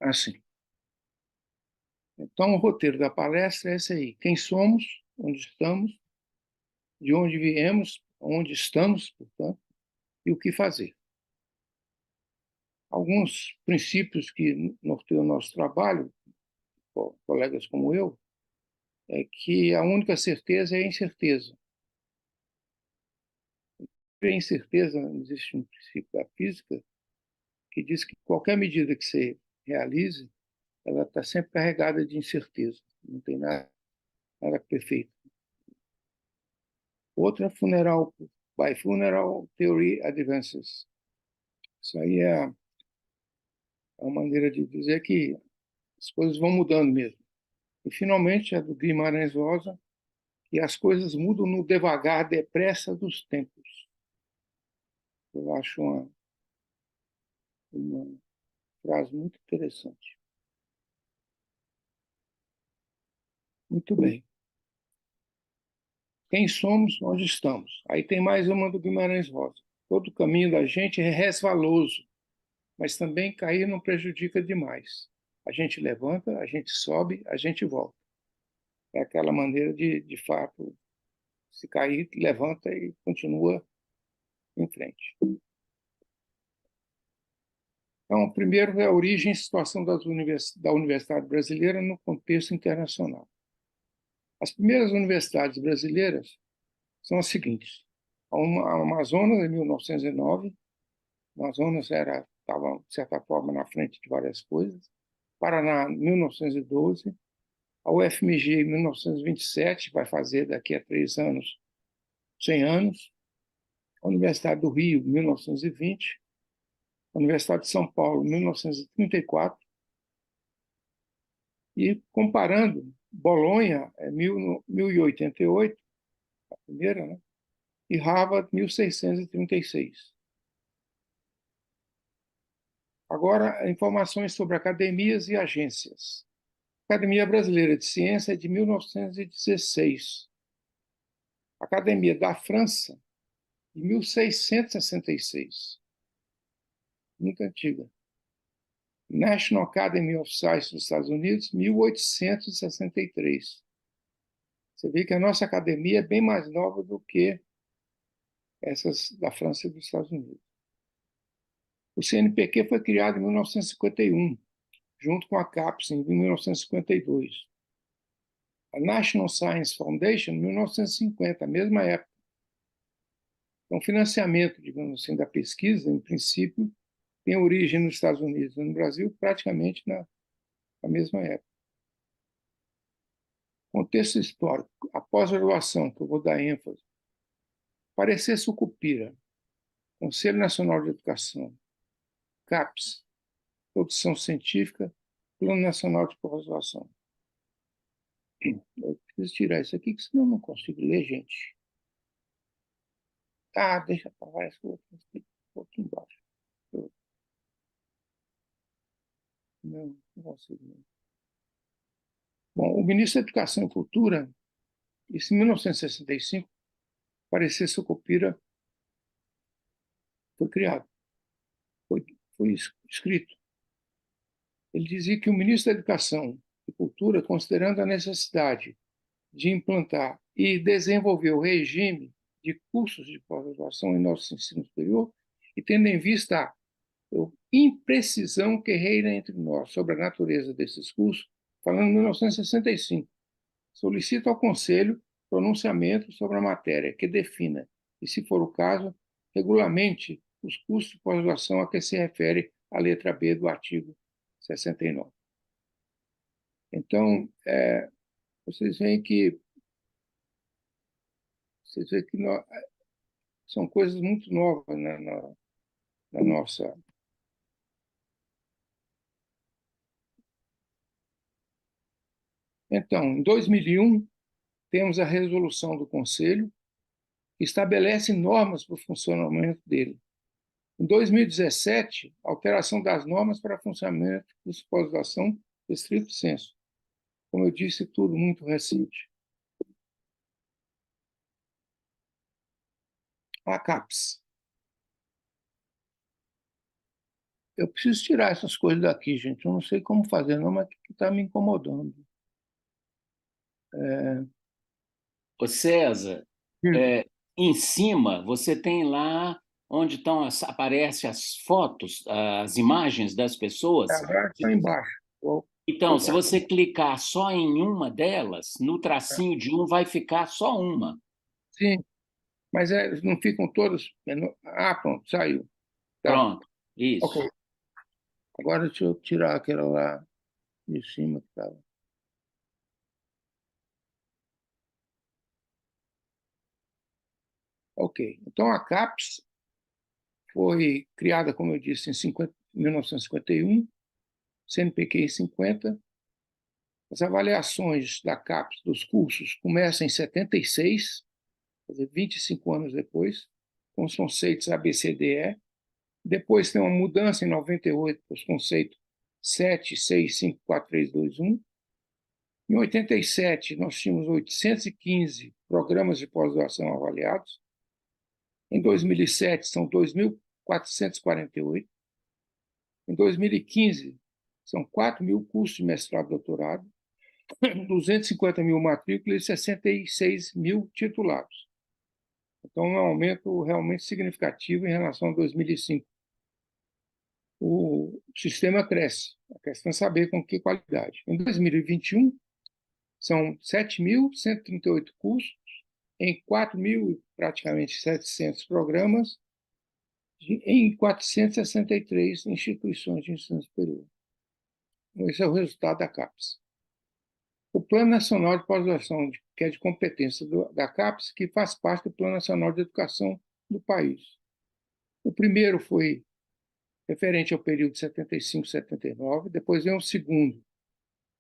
assim. Então, o roteiro da palestra é esse aí. Quem somos, onde estamos, de onde viemos, onde estamos, portanto, e o que fazer. Alguns princípios que norteiam o nosso trabalho, colegas como eu, é que a única certeza é a incerteza. A incerteza, existe um princípio da física que diz que qualquer medida que você realize, ela está sempre carregada de incerteza. Não tem nada perfeito. Outra, by Funeral Theory Advances. Isso aí é uma maneira de dizer que as coisas vão mudando mesmo. E, finalmente, a do Guimarães Rosa, que as coisas mudam no devagar, depressa dos tempos. Eu acho uma frase muito interessante. Muito bem. Quem somos, onde estamos? Aí tem mais uma do Guimarães Rosa. Todo o caminho da gente é resvaloso, mas também cair não prejudica demais. A gente levanta, a gente sobe, a gente volta. É aquela maneira de fato, se cair, levanta e continua em frente. Então, primeiro é a origem e situação da Universidade Brasileira no contexto internacional. As primeiras universidades brasileiras são as seguintes. A Amazonas, em 1909, a Amazonas estava, de certa forma, na frente de várias coisas. Paraná, em 1912. A UFMG, em 1927, vai fazer daqui a 3 anos, 100 anos. A Universidade do Rio, em 1920. A Universidade de São Paulo, em 1934. E comparando, Bolonha é 1088, a primeira, né? E Harvard, 1636. Agora, informações sobre academias e agências. A Academia Brasileira de Ciência é de 1916. A Academia da França, de 1666. Muito antiga. National Academy of Science dos Estados Unidos, 1863. Você vê que a nossa academia é bem mais nova do que essas da França e dos Estados Unidos. O CNPq foi criado em 1951, junto com a CAPES, em 1952. A National Science Foundation, em 1950, a mesma época. Então, o financiamento, digamos assim, da pesquisa, em princípio, tem origem nos Estados Unidos e no Brasil praticamente na mesma época. Contexto histórico. A pós-graduação, que eu vou dar ênfase. Parecer Sucupira, Conselho Nacional de Educação, CAPES, Produção Científica, Plano Nacional de Pós-Graduação. Eu preciso tirar isso aqui, que senão eu não consigo ler, gente. Ah, deixa para lá, esse outro aqui embaixo. Não consigo. Não. Bom, o ministro da Educação e Cultura, isso em 1965, Parecer Sucupira foi criado, foi escrito. Ele dizia que o ministro da Educação e Cultura, considerando a necessidade de implantar e desenvolver o regime de cursos de pós-graduação em nosso ensino superior, e tendo em vista a imprecisão que reina entre nós sobre a natureza desses cursos, falando em 1965, solicita ao Conselho pronunciamento sobre a matéria que defina, e, se for o caso, regulamente os cursos de pós-graduação a que se refere a letra B do artigo 69. Então, vocês veem que são coisas muito novas, né, na nossa. Então, em 2001, temos a resolução do Conselho, que estabelece normas para o funcionamento dele. Em 2017, alteração das normas para funcionamento de pós-graduação estrito sensu. Como eu disse, tudo muito recente. A CAPES. Eu preciso tirar essas coisas daqui, gente. Eu não sei como fazer, não, mas está me incomodando. Ô César, Diga. é, em cima você tem lá onde aparecem as fotos, as imagens das pessoas. Agora está embaixo. Então, se você clicar só em uma delas, no tracinho de um vai ficar só uma. Sim, mas não ficam todas. Ah, pronto, saiu. Tá. Pronto, Ok. isso. Agora deixa eu tirar aquela lá de cima que estava. Ok. Então a CAPES foi criada, como eu disse, em 1951, CNPq em 50. As avaliações da CAPES dos cursos começam em 76, quer dizer, 25 anos depois, com os conceitos ABCDE. Depois tem uma mudança em 98 para os conceitos 7, 6, 5, 4, 3, 2, 1. Em 87, nós tínhamos 815 programas de pós-graduação avaliados. Em 2007, são 2.448. Em 2015, são 4.000 cursos de mestrado e doutorado, 250 mil matrículas e 66 mil titulados. Então, é um aumento realmente significativo em relação a 2005. O sistema cresce. A questão é saber com que qualidade. Em 2021, são 7.138 cursos em 4.000, praticamente 700 programas, em 463 instituições de ensino superior. Esse é o resultado da CAPES. O Plano Nacional de Pós-Graduação, que é de competência da CAPES, que faz parte do Plano Nacional de Educação do país. O primeiro foi referente ao período de 75 a 79, depois vem o segundo,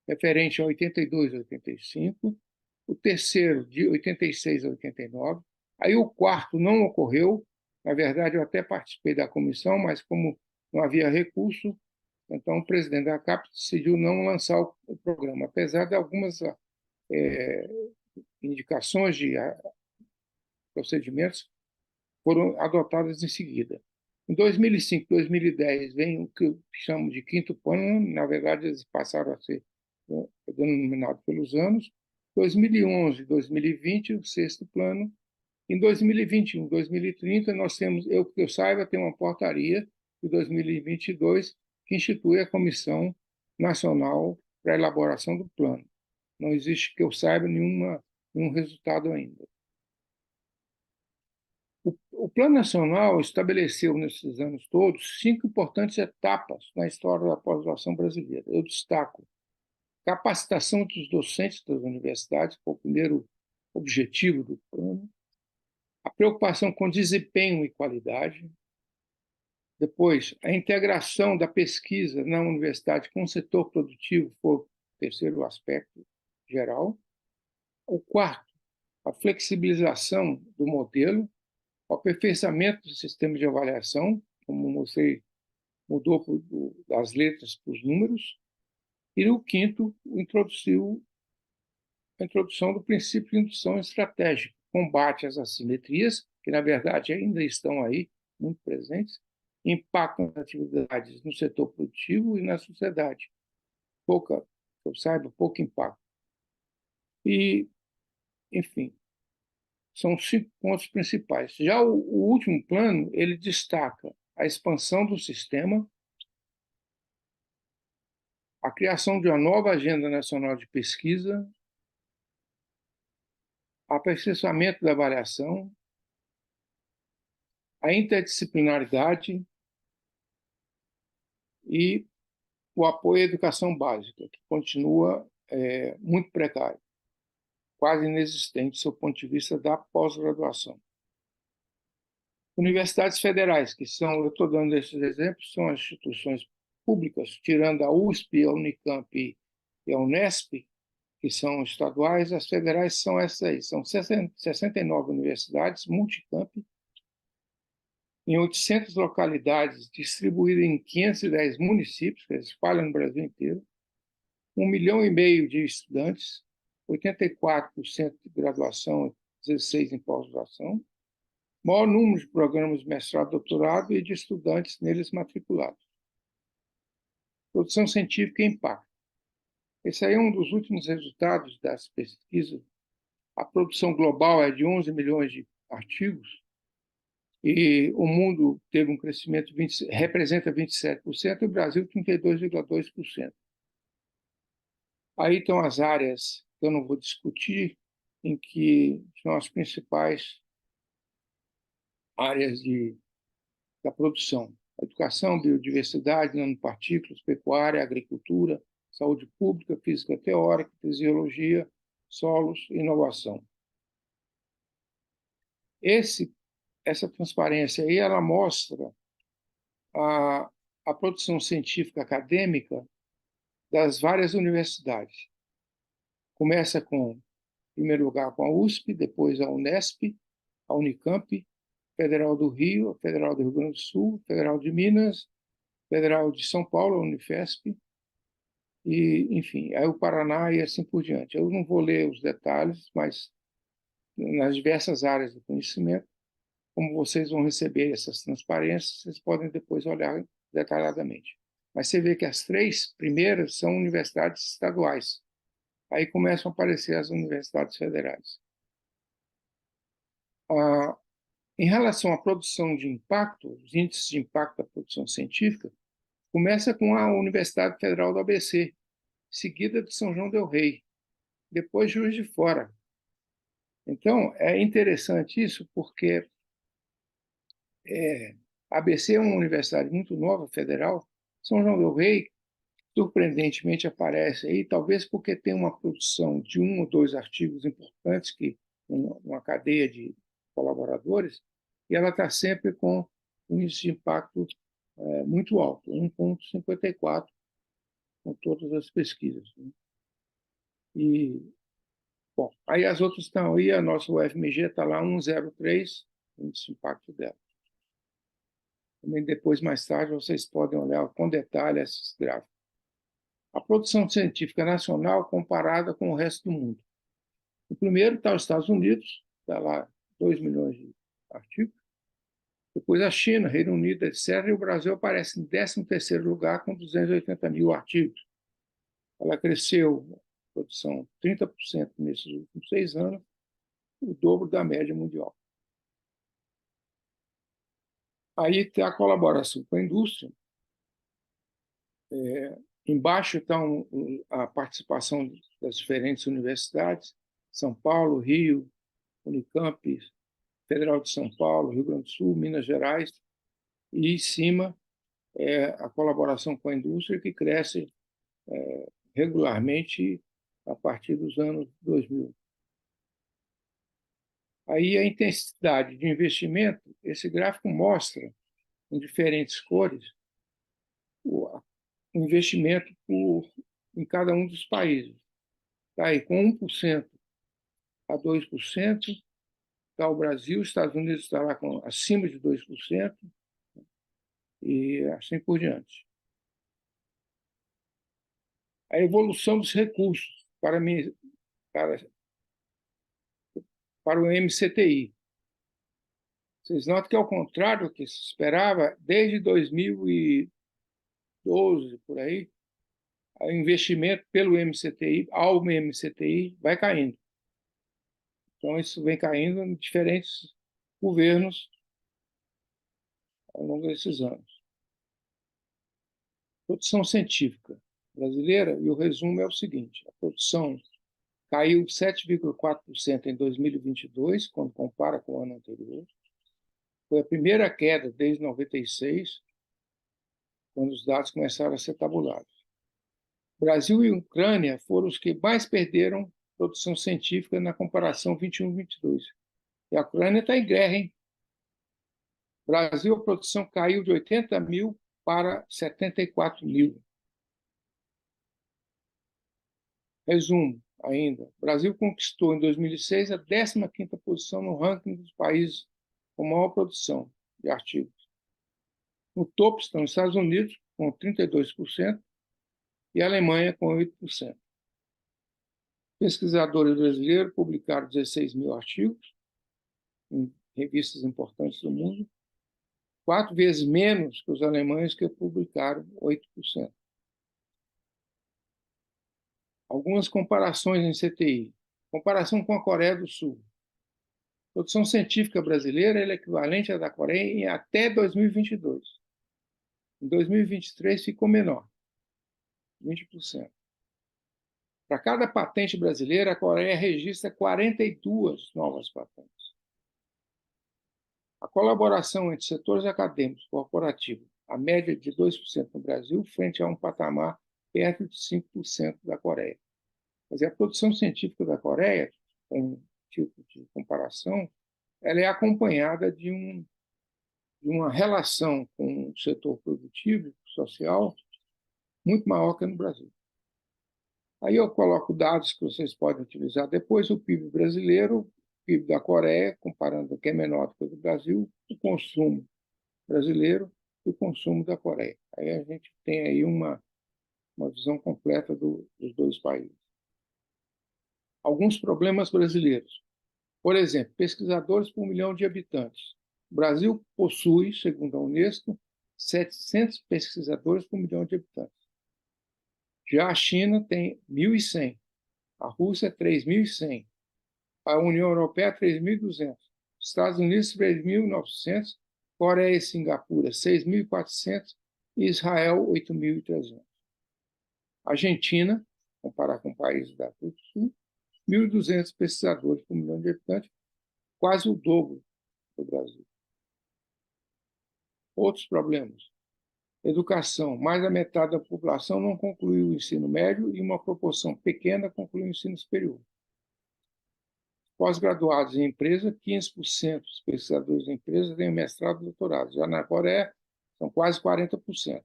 referente a 82 a 85, o terceiro, de 86 a 89, aí o quarto não ocorreu, na verdade eu até participei da comissão, mas como não havia recurso, então o presidente da CAPES decidiu não lançar o programa, apesar de algumas indicações de procedimentos foram adotadas em seguida. Em 2005, 2010, vem o que eu chamo de quinto plano, na verdade eles passaram a ser denominados pelos anos. 2011, 2020, o sexto plano. Em 2021, 2030, nós temos, eu que eu saiba, tem uma portaria de 2022 que institui a Comissão Nacional para a elaboração do plano. Não existe, que eu saiba, nenhum resultado ainda. O Plano Nacional estabeleceu, nesses anos todos, 5 importantes etapas na história da pós-graduação brasileira. Eu destaco capacitação dos docentes das universidades, que foi o primeiro objetivo do plano, a preocupação com desempenho e qualidade, depois, a integração da pesquisa na universidade com o setor produtivo foi o terceiro aspecto geral. O quarto, a flexibilização do modelo, o aperfeiçoamento do sistema de avaliação, como mostrei, mudou das letras para os números. E o quinto, introduziu a introdução do princípio de indução estratégica, combate às assimetrias, que na verdade ainda estão aí, muito presentes, impactam as atividades no setor produtivo e na sociedade. Pouca, que eu saiba, pouco impacto. E, enfim, são 5 pontos principais. Já o último plano, ele destaca a expansão do sistema, a criação de uma nova agenda nacional de pesquisa, aperfeiçoamento da avaliação, a interdisciplinaridade e o apoio à educação básica, que continua muito precário, quase inexistente do seu ponto de vista da pós-graduação. Universidades federais, que são, eu estou dando esses exemplos, são as instituições públicas, tirando a USP, a Unicamp e a Unesp, que são estaduais, as federais são essas aí, são 69 universidades, multicamp, em 800 localidades, distribuídas em 510 municípios, que eles espalham no Brasil inteiro, 1,5 milhão de estudantes, 84% de graduação, 16% em pós-graduação, maior número de programas de mestrado e doutorado e de estudantes neles matriculados. produção científica e impacto. Esse aí é um dos últimos resultados das pesquisas. A produção global é de 11 milhões de artigos e o mundo teve um crescimento, representa 27%, e o Brasil 32,2%. Aí estão as áreas que eu não vou discutir, em que são as principais áreas da produção: educação, biodiversidade, nanopartículas, pecuária, agricultura, saúde pública, física teórica, fisiologia, solos e inovação. Essa transparência aí, ela mostra a produção científica acadêmica das várias universidades. Começa em primeiro lugar, com a USP, depois a Unesp, a Unicamp, Federal do Rio, a Federal do Rio Grande do Sul, Federal de Minas, Federal de São Paulo, a Unifesp, e, enfim, aí o Paraná e assim por diante. Eu não vou ler os detalhes, mas nas diversas áreas do conhecimento, como vocês vão receber essas transparências, vocês podem depois olhar detalhadamente. Mas você vê que as 3 primeiras são universidades estaduais. Aí começam a aparecer as universidades federais. Em relação à produção de impacto, os índices de impacto da produção científica, começa com a Universidade Federal do ABC, seguida de São João del Rei, depois Juiz de Fora. Então, é interessante isso, porque a ABC é uma universidade muito nova, federal. São João del Rei, surpreendentemente, aparece aí, talvez porque tem uma produção de 1 ou 2 artigos importantes, uma cadeia de colaboradores, e ela está sempre com um índice de impacto muito alto, 1,54, com todas as pesquisas. Né? E, bom, aí as outras estão aí, a nossa UFMG está lá 1,03, o índice de impacto dela. Também depois, mais tarde, vocês podem olhar com detalhe esses gráficos. A produção científica nacional comparada com o resto do mundo. O primeiro está os Estados Unidos, está lá 2 milhões de artigos. Depois a China, Reino Unido, etc. E o Brasil aparece em 13º lugar com 280 mil artigos. Ela cresceu, a produção, 30% nesses últimos 6 anos, o dobro da média mundial. Aí tem a colaboração com a indústria. Embaixo está a participação das diferentes universidades, São Paulo, Rio, Unicamp, Federal de São Paulo, Rio Grande do Sul, Minas Gerais, e em cima a colaboração com a indústria, que cresce regularmente a partir dos anos 2000. Aí a intensidade de investimento, esse gráfico mostra, em diferentes cores, o investimento em cada um dos países. Está aí com 1% a 2%, está o Brasil, os Estados Unidos está lá acima de 2%, e assim por diante. A evolução dos recursos para o MCTI. Vocês notam que, ao contrário do que se esperava, desde 2012, por aí, o investimento pelo MCTI, ao MCTI, vai caindo. Então, isso vem caindo em diferentes governos ao longo desses anos. Produção científica brasileira, e o resumo é o seguinte: a produção caiu 7,4% em 2022, quando compara com o ano anterior. Foi a primeira queda desde 96, quando os dados começaram a ser tabulados. Brasil e Ucrânia foram os que mais perderam produção científica na comparação 21-22. E a Ucrânia está em guerra, hein? Brasil, a produção caiu de 80 mil para 74 mil. Resumo ainda. O Brasil conquistou, em 2006, a 15ª posição no ranking dos países com maior produção de artigos. No topo estão os Estados Unidos, com 32%, e a Alemanha, com 8%. Pesquisadores brasileiros publicaram 16 mil artigos em revistas importantes do mundo, 4 vezes menos que os alemães, que publicaram 8%. Algumas comparações em CTI. Comparação com a Coreia do Sul. A produção científica brasileira é equivalente à da Coreia em até 2022. Em 2023 ficou menor, 20%. Para cada patente brasileira, a Coreia registra 42 novas patentes. A colaboração entre setores acadêmicos e corporativos, a média de 2% no Brasil, frente a um patamar perto de 5% da Coreia. Quer dizer, a produção científica da Coreia, com um tipo de comparação, ela é acompanhada de uma relação com o setor produtivo, social, muito maior que no Brasil. Aí eu coloco dados que vocês podem utilizar depois, o PIB brasileiro, o PIB da Coreia, comparando o que é menor do que o do Brasil, o consumo brasileiro e o consumo da Coreia. Aí a gente tem aí uma visão completa dos dois países. Alguns problemas brasileiros. Por exemplo, pesquisadores por milhão de habitantes. O Brasil possui, segundo a Unesco, 700 pesquisadores por milhão de habitantes. Já a China tem 1.100, a Rússia 3.100, a União Europeia 3.200, Estados Unidos 3.900, Coreia e Singapura 6.400 e Israel 8.300. Argentina, comparar com países da África do Sul, 1.200 pesquisadores por milhão de habitantes, quase o dobro do Brasil. Outros problemas. Educação. Mais da metade da população não concluiu o ensino médio e uma proporção pequena concluiu o ensino superior. Pós-graduados em empresa, 15% dos pesquisadores em empresa têm mestrado e doutorado. Já na Coreia, são quase 40%.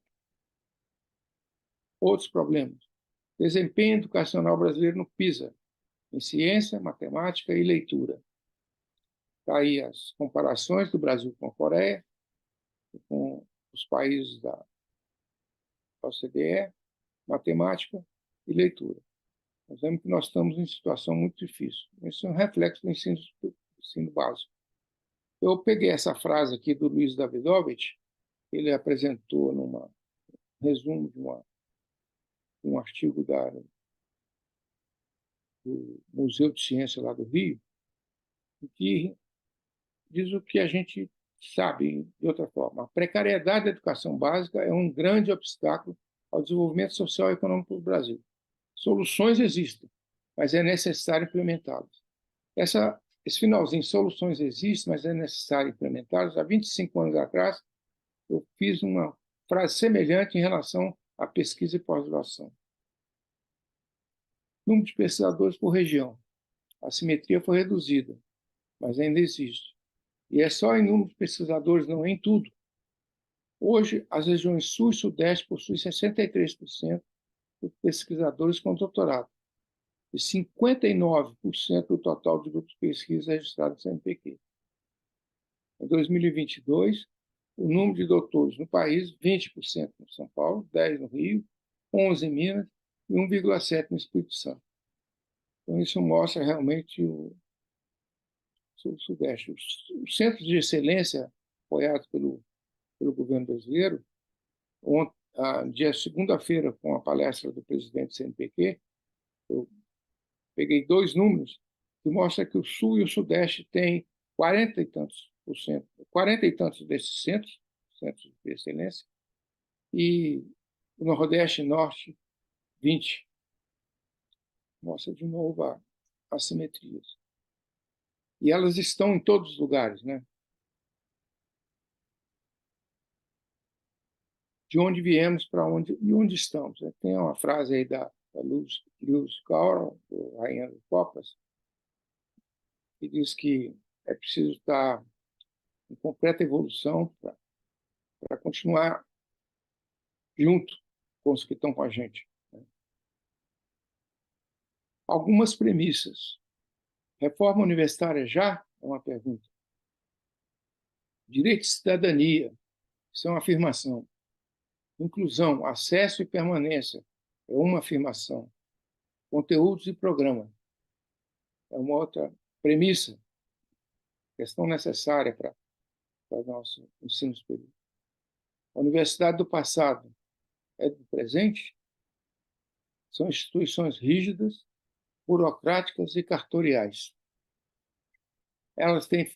Outros problemas. Desempenho educacional brasileiro no PISA, em ciência, matemática e leitura. Está aí as comparações do Brasil com a Coreia, com os países da OCDE, matemática e leitura. Nós vemos que nós estamos em situação muito difícil. Isso é um reflexo do ensino básico. Eu peguei essa frase aqui do Luiz Davidovich, ele apresentou num resumo de um artigo do Museu de Ciência lá do Rio, que diz o que a gente sabe de outra forma. A precariedade da educação básica é um grande obstáculo ao desenvolvimento social e econômico do Brasil. Soluções existem, mas é necessário implementá-las. Esse finalzinho, soluções existem, mas é necessário implementá-las. Há 25 anos atrás, eu fiz uma frase semelhante em relação à pesquisa e pós-graduação. Número de pesquisadores por região. A simetria foi reduzida, mas ainda existe. E é só em número de pesquisadores, não é em tudo. Hoje, as regiões Sul e Sudeste possuem 63% de pesquisadores com doutorado e 59% do total de grupos de pesquisa registrados no CNPq. Em 2022, o número de doutores no país, 20% no São Paulo, 10% no Rio, 11% em Minas e 1,7% no Espírito Santo. Então, isso mostra realmente o Sudeste. Os centros de excelência apoiados pelo governo brasileiro, dia segunda-feira, com a palestra do presidente do CNPq, eu peguei 2 números que mostram que o Sul e o Sudeste têm 40 e tantos desses centros de excelência, e o Nordeste e Norte, 20. Mostra de novo as simetrias. E elas estão em todos os lugares, né? De onde viemos para onde e onde estamos. Tem uma frase aí da Lewis Carroll, do Rainha das Copas, que diz que é preciso estar em completa evolução para continuar junto com os que estão com a gente. Algumas premissas. Reforma universitária já? É uma pergunta. Direito de cidadania. Isso é uma afirmação. Inclusão, acesso e permanência. É uma afirmação. Conteúdos e programa. É uma outra premissa. Questão necessária para o nosso ensino superior. A universidade do passado é do presente? São instituições rígidas, burocráticas e cartoriais. Elas têm,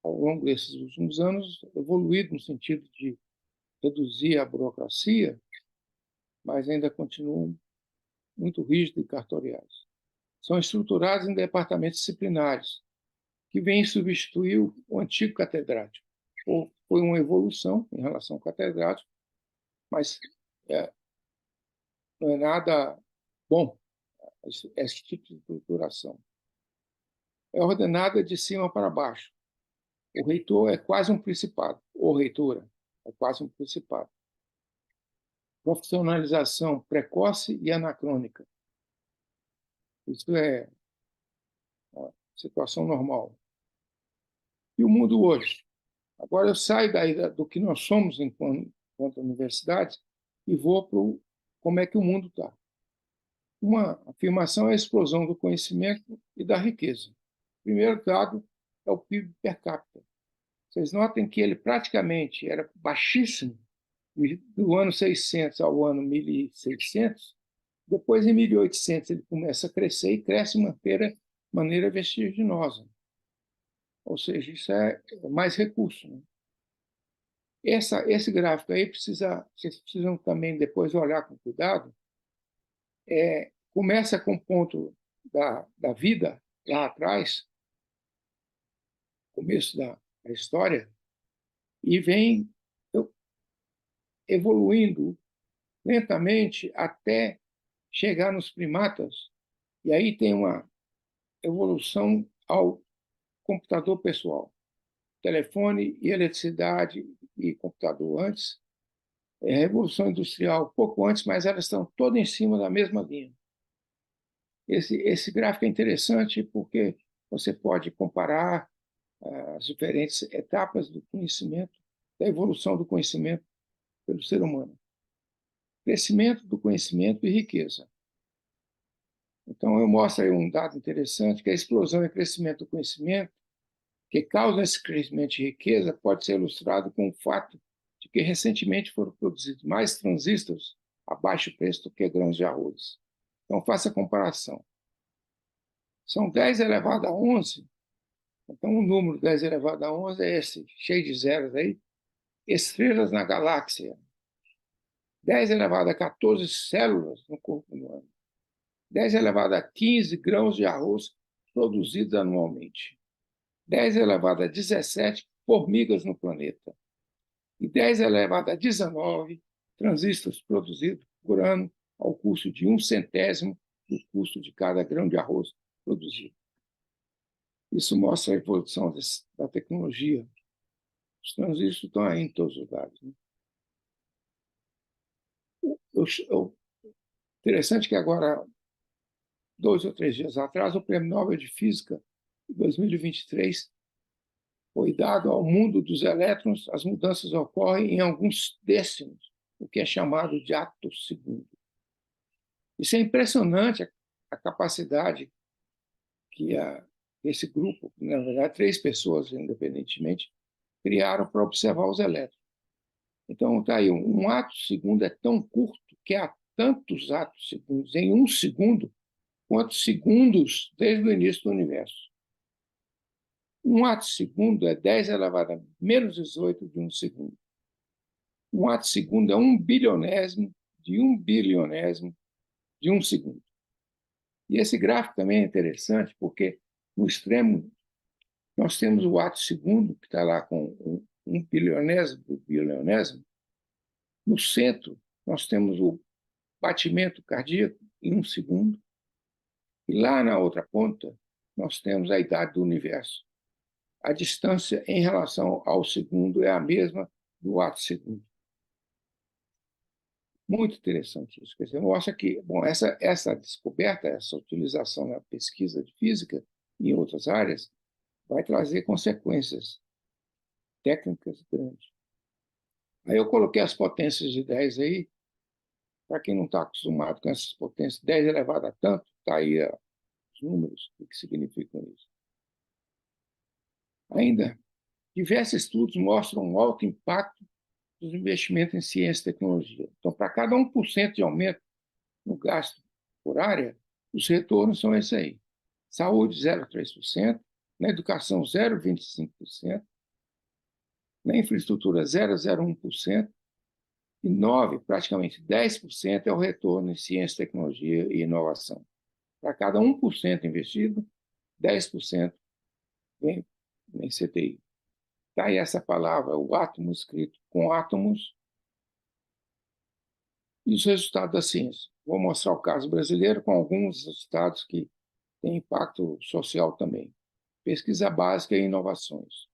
ao longo desses últimos anos, evoluído no sentido de reduzir a burocracia, mas ainda continuam muito rígidas e cartoriais. São estruturadas em departamentos disciplinares, que vêm substituir o antigo catedrático. Foi uma evolução em relação ao catedrático, mas não é nada bom esse tipo de estruturação. É ordenada de cima para baixo. O reitor é quase um principado, ou reitora é quase um principado. Profissionalização precoce e anacrônica. Isso é uma situação normal. E o mundo hoje? Agora eu saio daí do que nós somos enquanto universidade e vou para como é que o mundo está. Uma afirmação é a explosão do conhecimento e da riqueza. O primeiro dado é o PIB per capita. Vocês notem que ele praticamente era baixíssimo do ano 600 ao ano 1600. Depois, em 1800, ele começa a crescer e cresce de uma maneira vertiginosa. Ou seja, isso é mais recurso. Né? Esse gráfico aí vocês precisam também depois olhar com cuidado. Começa com o ponto da vida lá atrás, começo da história, e vem evoluindo lentamente até chegar nos primatas, e aí tem uma evolução ao computador pessoal. Telefone e eletricidade e computador antes, Revolução Industrial pouco antes, mas elas estão todas em cima da mesma linha. Esse gráfico é interessante porque você pode comparar as diferentes etapas do conhecimento, da evolução do conhecimento pelo ser humano. Crescimento do conhecimento e riqueza. Então, eu mostro aí um dado interessante, que a explosão e crescimento do conhecimento, que causa esse crescimento de riqueza, pode ser ilustrado com o fato de que recentemente foram produzidos mais transistores a baixo preço do que grãos de arroz. Então, faça a comparação. São 10 elevado a 11, então o número 10 elevado a 11 é esse, cheio de zeros aí, estrelas na galáxia. 10 elevado a 14 células no corpo humano. 10 elevado a 15 grãos de arroz produzidos anualmente. 10 elevado a 17 formigas no planeta. E 10 elevado a 19 transistores produzidos por ano ao custo de 1/100º do custo de cada grão de arroz produzido. Isso mostra a evolução da tecnologia. Os transistores estão aí em todos os lugares. Né? Interessante que agora, 2 ou 3 dias atrás, o Prêmio Nobel de Física, de 2023, foi dado ao mundo dos elétrons. As mudanças ocorrem em alguns décimos, o que é chamado de ato segundo. Isso é impressionante, a capacidade que esse grupo, na verdade, 3 pessoas, independentemente, criaram para observar os elétrons. Então, está aí, um ato segundo é tão curto que há tantos atos segundos em 1 segundo quanto segundos desde o início do universo. Um ato segundo é 10 elevado a menos 18 de 1 segundo. Um ato segundo é 1 bilionésimo de 1 bilionésimo de 1 segundo. E esse gráfico também é interessante porque, no extremo, nós temos o ato segundo, que está lá com 1 bilionésimo do bilionésimo. No centro, nós temos o batimento cardíaco em 1 segundo. E lá na outra ponta, nós temos a idade do universo. A distância em relação ao segundo é a mesma do ato segundo. Muito interessante isso. Quer dizer, mostra que essa descoberta, essa utilização na pesquisa de física e em outras áreas, vai trazer consequências técnicas grandes. Aí eu coloquei as potências de 10 aí, para quem não está acostumado com essas potências, 10 elevado a tanto, está aí os números, o que significam isso. Ainda, diversos estudos mostram um alto impacto dos investimentos em ciência e tecnologia. Então, para cada 1% de aumento no gasto por área, os retornos são esses aí. Saúde, 0,3%, na educação, 0,25%, na infraestrutura, 0,01%, e 9%, praticamente 10%, é o retorno em ciência, tecnologia e inovação. Para cada 1% investido, 10% vem em CTI. Está aí essa palavra, o átomo escrito com átomos, e os resultados da ciência. Vou mostrar o caso brasileiro com alguns resultados que têm impacto social também. Pesquisa básica e inovações.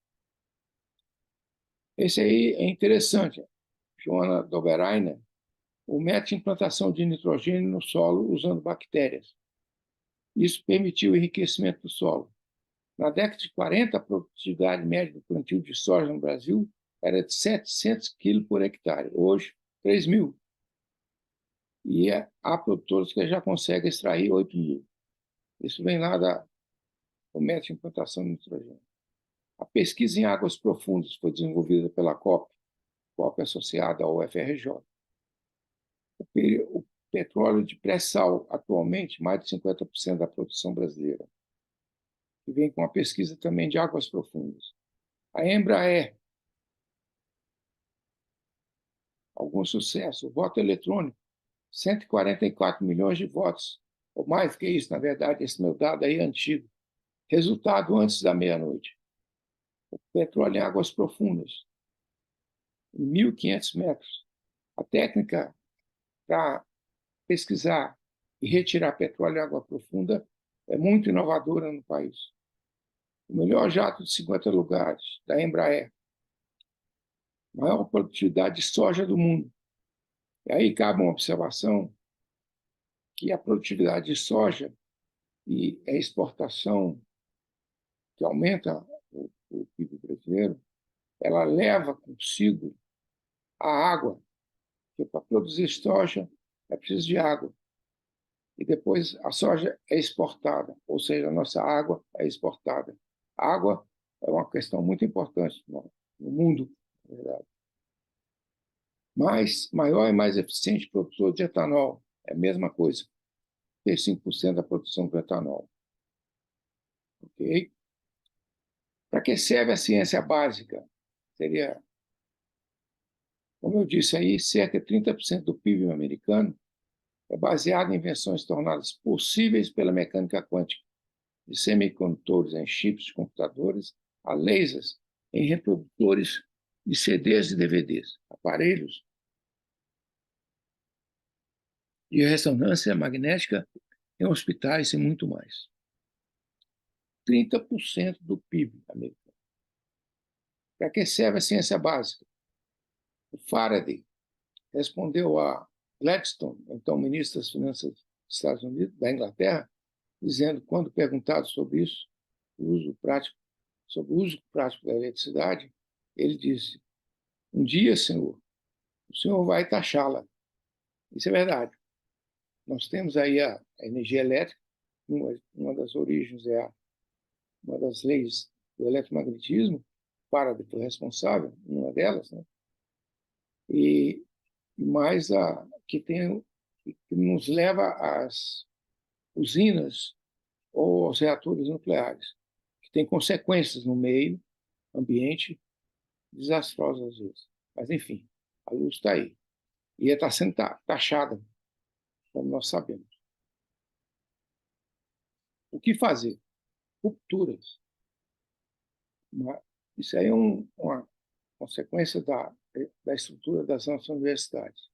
Esse aí é interessante. Joana Doberainer, o método de implantação de nitrogênio no solo usando bactérias. Isso permitiu o enriquecimento do solo. Na década de 40, a produtividade média do plantio de soja no Brasil era de 700 quilos por hectare. Hoje, 3.000. E há produtores que já conseguem extrair 8.000. Isso vem lá do método de implantação de nitrogênio. A pesquisa em águas profundas foi desenvolvida pela COP associada ao UFRJ. O petróleo de pré-sal, atualmente, mais de 50% da produção brasileira, que vem com a pesquisa também de águas profundas. A Embraer, algum sucesso. O voto eletrônico, 144 milhões de votos, ou mais que isso, na verdade, esse meu dado aí é antigo. Resultado antes da meia-noite. O petróleo em águas profundas, em 1.500 metros. A técnica para pesquisar e retirar petróleo em água profunda é muito inovadora no país. O melhor jato de 50 lugares, da Embraer. Maior produtividade de soja do mundo. E aí cabe uma observação que a produtividade de soja e a exportação, que aumenta o PIB brasileiro, ela leva consigo a água, porque para produzir soja é preciso de água. E depois a soja é exportada, ou seja, a nossa água é exportada. A água é uma questão muito importante no mundo, na verdade. Mas maior e mais eficiente produtor de etanol, é a mesma coisa. Ter 5% da produção do etanol. Ok? Para que serve a ciência básica? Seria, como eu disse aí, cerca de 30% do PIB americano é baseado em invenções tornadas possíveis pela mecânica quântica, de semicondutores em chips de computadores, a lasers em reprodutores de CDs e DVDs, aparelhos de ressonância magnética em hospitais e muito mais. 30% do PIB americano. Para que serve a ciência básica? O Faraday respondeu a Gladstone, então ministro das Finanças dos Estados Unidos, da Inglaterra, dizendo, quando perguntado sobre isso, sobre o uso prático da eletricidade, ele disse: um dia, senhor, o senhor vai taxá-la. Isso é verdade. Nós temos aí a energia elétrica, uma das origens é uma das leis do eletromagnetismo, Faraday foi responsável, uma delas, né? E mais que nos leva às usinas ou aos reatores nucleares, que tem consequências no meio ambiente desastrosas às vezes. Mas, enfim, a luz está aí. E está sendo taxada, como nós sabemos. O que fazer? Rupturas. Isso aí é uma consequência da estrutura das nossas universidades,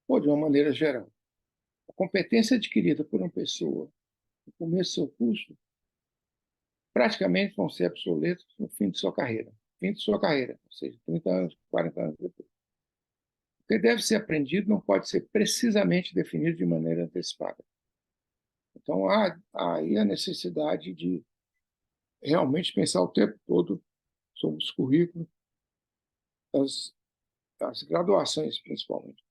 ou de uma maneira geral. A competência adquirida por uma pessoa no começo do seu curso praticamente vão ser obsoletos no fim de sua carreira. Fim de sua carreira, ou seja, 30 anos, 40 anos depois. O que deve ser aprendido não pode ser precisamente definido de maneira antecipada. Então, há aí a necessidade de realmente pensar o tempo todo sobre os currículos, as graduações, principalmente.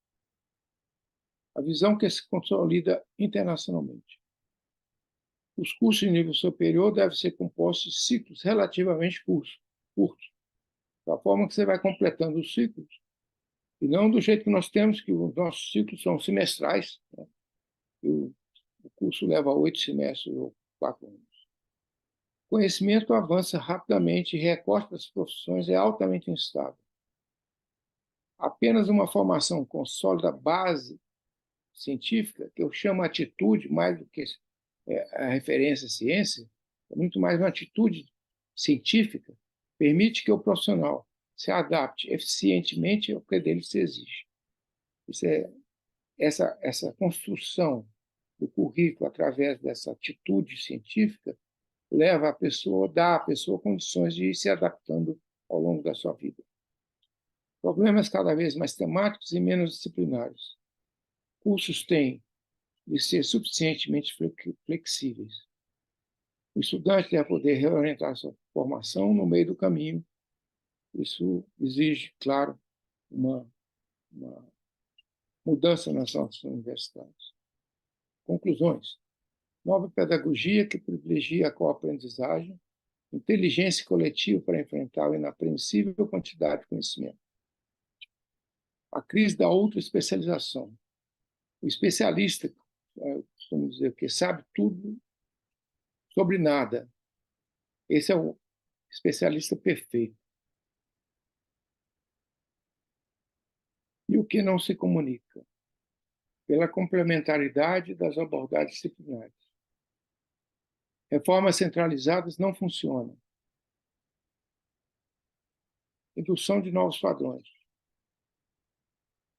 A visão que se consolida internacionalmente. Os cursos de nível superior devem ser compostos de ciclos relativamente curtos, da forma que você vai completando os ciclos, e não do jeito que nós temos, que os nossos ciclos são semestrais, né? E o curso leva 8 semestres ou 4 anos. O conhecimento avança rapidamente e o recorte das profissões é altamente instável. Apenas uma formação com sólida base científica, que eu chamo atitude, mais do que a referência à ciência, é muito mais uma atitude científica, permite que o profissional se adapte eficientemente ao que dele se exige. Essa construção do currículo através dessa atitude científica leva a pessoa, dá à pessoa condições de ir se adaptando ao longo da sua vida. Problemas cada vez mais temáticos e menos disciplinares. Cursos têm de ser suficientemente flexíveis. O estudante deve poder reorientar sua formação no meio do caminho. Isso exige, claro, uma mudança nas nossas universidades. Conclusões. Nova pedagogia que privilegia a coaprendizagem, inteligência coletiva para enfrentar a inapreensível quantidade de conhecimento. A crise da autoespecialização. O especialista, costumo dizer, que sabe tudo sobre nada. Esse é o especialista perfeito. E o que não se comunica? Pela complementaridade das abordagens disciplinares. Reformas centralizadas não funcionam. Indução de novos padrões.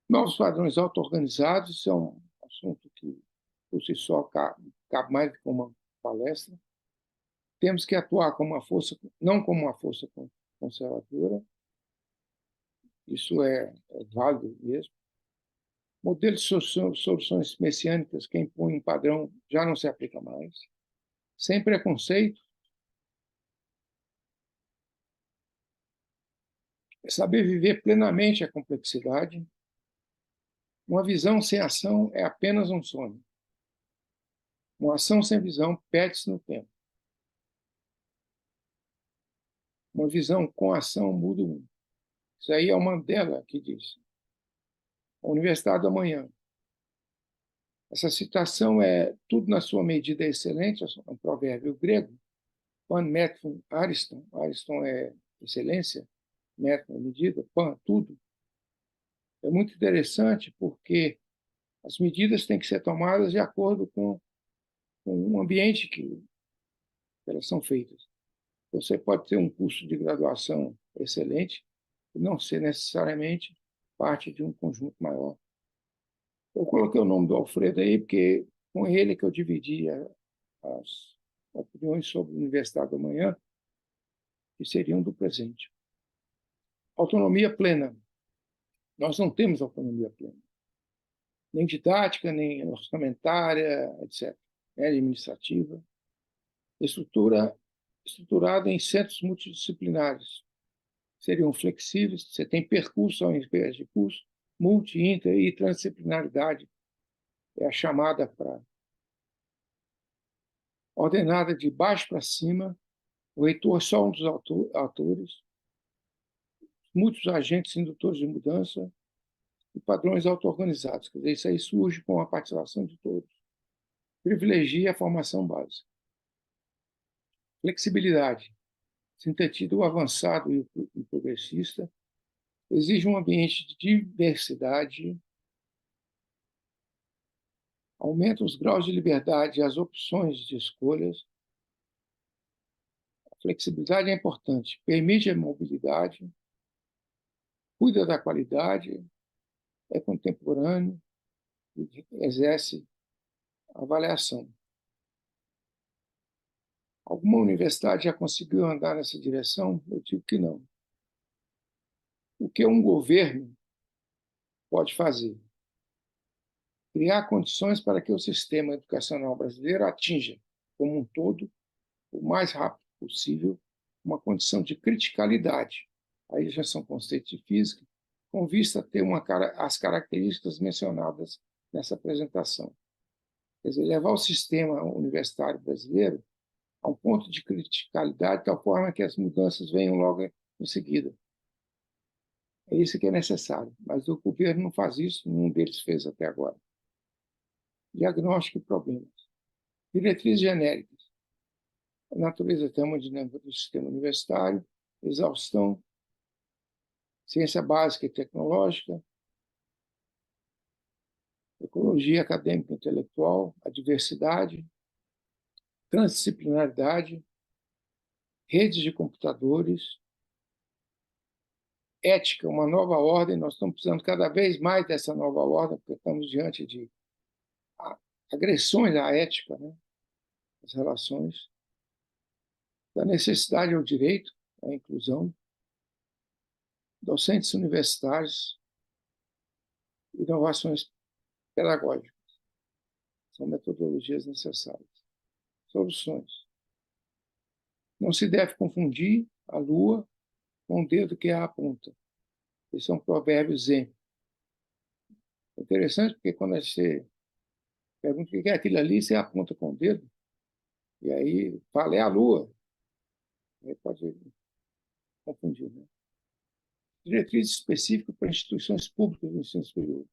Novos padrões auto-organizados são um assunto que, por si só, cabe mais do que uma palestra. Temos que atuar como uma força, não como uma força conservadora. Isso é válido mesmo. Modelos de soluções messiânicas que impõem um padrão já não se aplica mais. Sem preconceito. É saber viver plenamente a complexidade. Uma visão sem ação é apenas um sonho. Uma ação sem visão perde-se no tempo. Uma visão com ação muda o mundo. Isso aí é o Mandela que diz. A Universidade do Amanhã. Essa citação é tudo na sua medida excelente, é um provérbio grego. Pan metrum ariston. Ariston é excelência, metrum é medida, pan, tudo. É muito interessante porque as medidas têm que ser tomadas de acordo com o ambiente que elas são feitas. Você pode ter um curso de graduação excelente e não ser necessariamente parte de um conjunto maior. Eu coloquei o nome do Alfredo aí porque com ele que eu dividi as opiniões sobre a Universidade do Amanhã, que seriam do presente. Autonomia plena. Nós não temos autonomia plena. Nem didática, nem orçamentária, etc. Administrativa. Estruturada em centros multidisciplinares. Seriam flexíveis, você tem percurso ao invés de curso, multi, inter e transdisciplinaridade é a chamada para ordenada de baixo para cima, o reitor só um dos autores, muitos agentes indutores de mudança e padrões auto-organizados. Quer dizer, isso aí surge com a participação de todos. Privilegia a formação básica. Flexibilidade. Sentido avançado e progressista, exige um ambiente de diversidade, aumenta os graus de liberdade e as opções de escolhas. A flexibilidade é importante, permite a mobilidade, cuida da qualidade, é contemporâneo e exerce avaliação. Alguma universidade já conseguiu andar nessa direção? Eu digo que não. O que um governo pode fazer? Criar condições para que o sistema educacional brasileiro atinja, como um todo, o mais rápido possível, uma condição de criticalidade. Aí já são conceitos de física, com vista a ter as características mencionadas nessa apresentação. Quer dizer, levar o sistema universitário brasileiro a um ponto de criticalidade, de tal forma que as mudanças venham logo em seguida. É isso que é necessário, mas o governo não faz isso, nenhum deles fez até agora. Diagnóstico e problemas. Diretrizes genéricas. A natureza termodinâmica do sistema universitário, exaustão, ciência básica e tecnológica, ecologia acadêmica e intelectual, a diversidade, transdisciplinaridade, redes de computadores, ética, uma nova ordem. Nós estamos precisando cada vez mais dessa nova ordem, porque estamos diante de agressões à ética, né? As relações, da necessidade ao direito, à inclusão, docentes universitários, inovações pedagógicas. São metodologias necessárias. Soluções. Não se deve confundir a lua com o dedo que a aponta. Esse é um provérbio zen. É interessante porque quando você pergunta o que é aquilo ali, você aponta com o dedo, e aí fala, é a lua. Aí pode confundir, né? Diretrizes específicas para instituições públicas do ensino superior.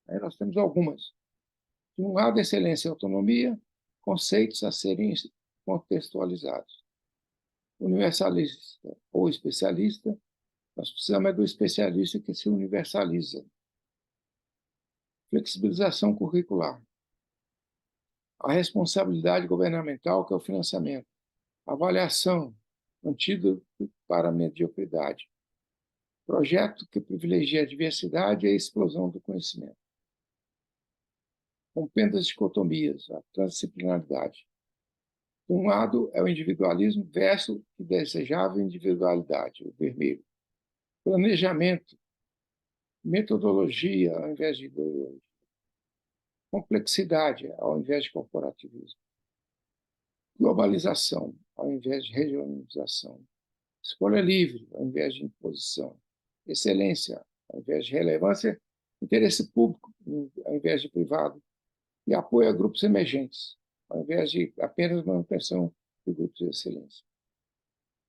Aí nós temos algumas. De um lado, excelência e autonomia, conceitos a serem contextualizados. Universalista ou especialista, nós precisamos do especialista que se universaliza. Flexibilização curricular. A responsabilidade governamental, que é o financiamento. Avaliação, antídoto para a mediocridade. Projeto que privilegia a diversidade e a explosão do conhecimento. Rompendo as dicotomias, a transdisciplinaridade. De um lado é o individualismo versus o desejável individualidade, o vermelho. Planejamento, metodologia ao invés de ideologia. Complexidade ao invés de corporativismo. Globalização ao invés de regionalização. Escolha livre ao invés de imposição. Excelência ao invés de relevância. Interesse público ao invés de privado. E apoio a grupos emergentes, ao invés de apenas manutenção de grupos de excelência.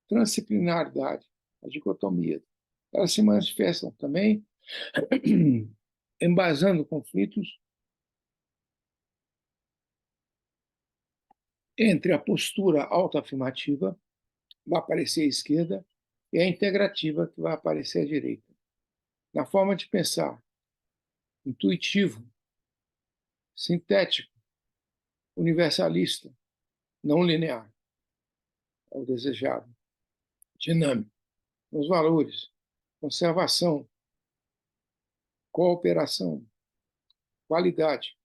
Transdisciplinaridade, a dicotomia. Elas se manifestam também embasando conflitos entre a postura autoafirmativa, que vai aparecer à esquerda, e a integrativa, que vai aparecer à direita. Na forma de pensar, intuitivo, sintético, universalista, não linear, é o desejado. Dinâmico, nos valores, conservação, cooperação, qualidade,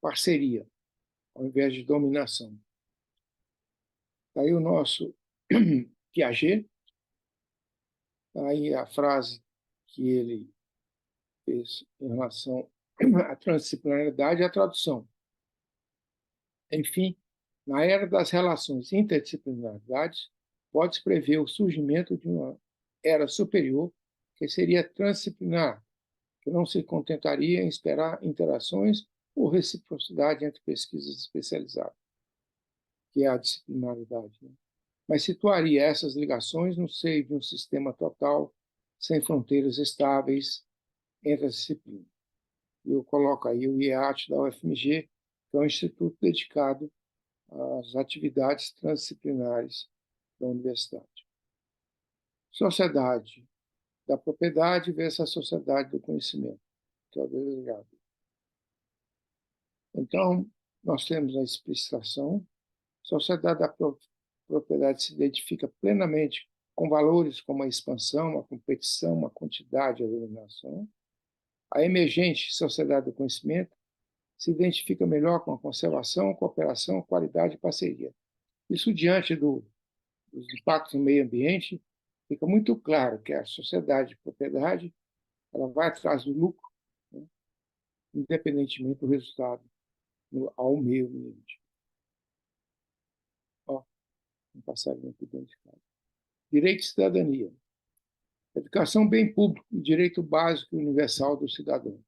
parceria, ao invés de dominação. Aí o nosso Piaget, aí a frase que ele fez em relação à transdisciplinaridade e à tradução. Enfim, na era das relações interdisciplinaridades, pode-se prever o surgimento de uma era superior que seria transdisciplinar, que não se contentaria em esperar interações ou reciprocidade entre pesquisas especializadas, que é a disciplinaridade, né? Mas situaria essas ligações no seio de um sistema total, sem fronteiras estáveis entre as disciplinas. Eu coloco aí o IEAT da UFMG, que é um instituto dedicado às atividades transdisciplinares da universidade. Sociedade da propriedade versus a sociedade do conhecimento, que é o desejado. Então, nós temos a explicitação. Sociedade da propriedade se identifica plenamente com valores como a expansão, a competição, a quantidade e a dominação. A emergente sociedade do conhecimento se identifica melhor com a conservação, cooperação, qualidade e parceria. Isso diante dos impactos no meio ambiente, fica muito claro que a sociedade de propriedade ela vai atrás do lucro, né, independentemente do resultado ao meio ambiente. Um passarinho aqui dentro de casa. Direito de cidadania. Educação, bem público e direito básico e universal do cidadão.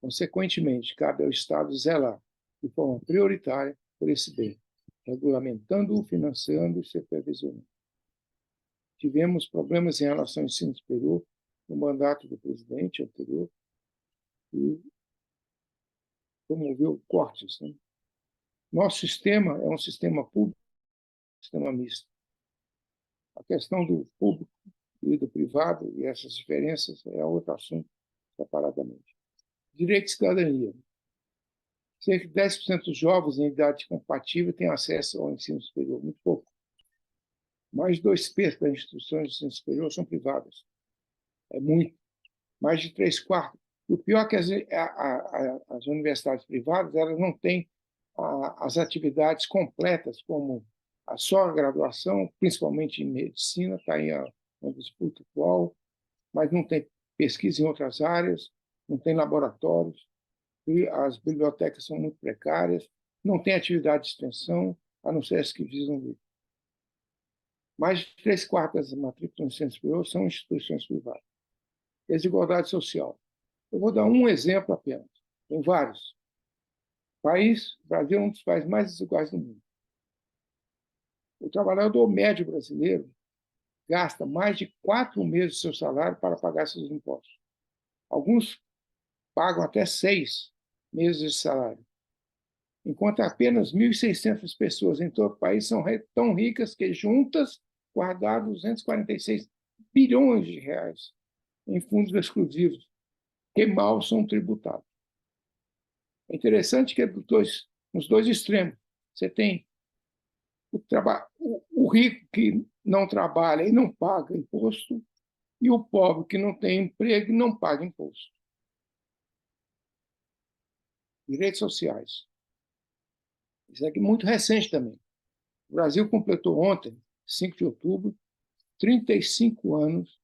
Consequentemente, cabe ao Estado zelar de forma prioritária por esse bem, regulamentando-o, financiando e supervisionando. Tivemos problemas em relação ao ensino superior no mandato do presidente anterior e promoveu cortes, né? Nosso sistema é um sistema público, sistema misto. A questão do público e do privado e essas diferenças é outro assunto separadamente. Direito de cidadania. Cerca de 10% dos jovens em idade compatível têm acesso ao ensino superior, muito pouco. Mais de 2/3 das instituições de ensino superior são privadas. É muito. Mais de 3/4. E o pior é que as universidades privadas elas não têm as atividades completas, como a só graduação, principalmente em medicina, está aí uma disputa atual, mas não tem pesquisa em outras áreas, não tem laboratórios, e as bibliotecas são muito precárias, não tem atividade de extensão, a não ser as que visam ver. Mais de 3/4 das matrículas no ensino superior são instituições privadas. Desigualdade social. Eu vou dar um exemplo apenas, tem vários. O Brasil é um dos países mais desiguais do mundo. O trabalhador médio brasileiro gasta mais de 4 meses do seu salário para pagar seus impostos. Alguns pagam até 6 meses de salário, enquanto apenas 1.600 pessoas em todo o país são tão ricas que juntas guardaram 246 bilhões de reais em fundos exclusivos, que mal são tributados. É interessante que nos dois extremos, você tem o rico que não trabalha e não paga imposto, e o pobre que não tem emprego e não paga imposto. Direitos sociais. Isso aqui é muito recente também. O Brasil completou ontem, 5 de outubro, 35 anos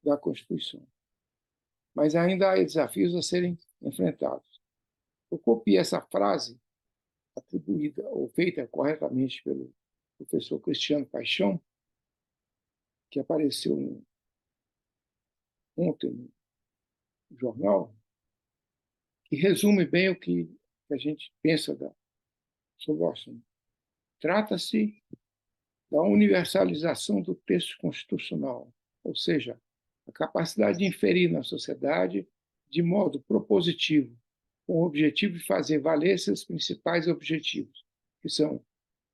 da Constituição. Mas ainda há desafios a serem enfrentados. Eu copiei essa frase, atribuída ou feita corretamente pelo professor Cristiano Paixão, que apareceu ontem no jornal, que resume bem o que a gente pensa sobre o assunto. Trata-se da universalização do texto constitucional, ou seja, a capacidade de inferir na sociedade de modo propositivo, com o objetivo de fazer valer seus principais objetivos, que são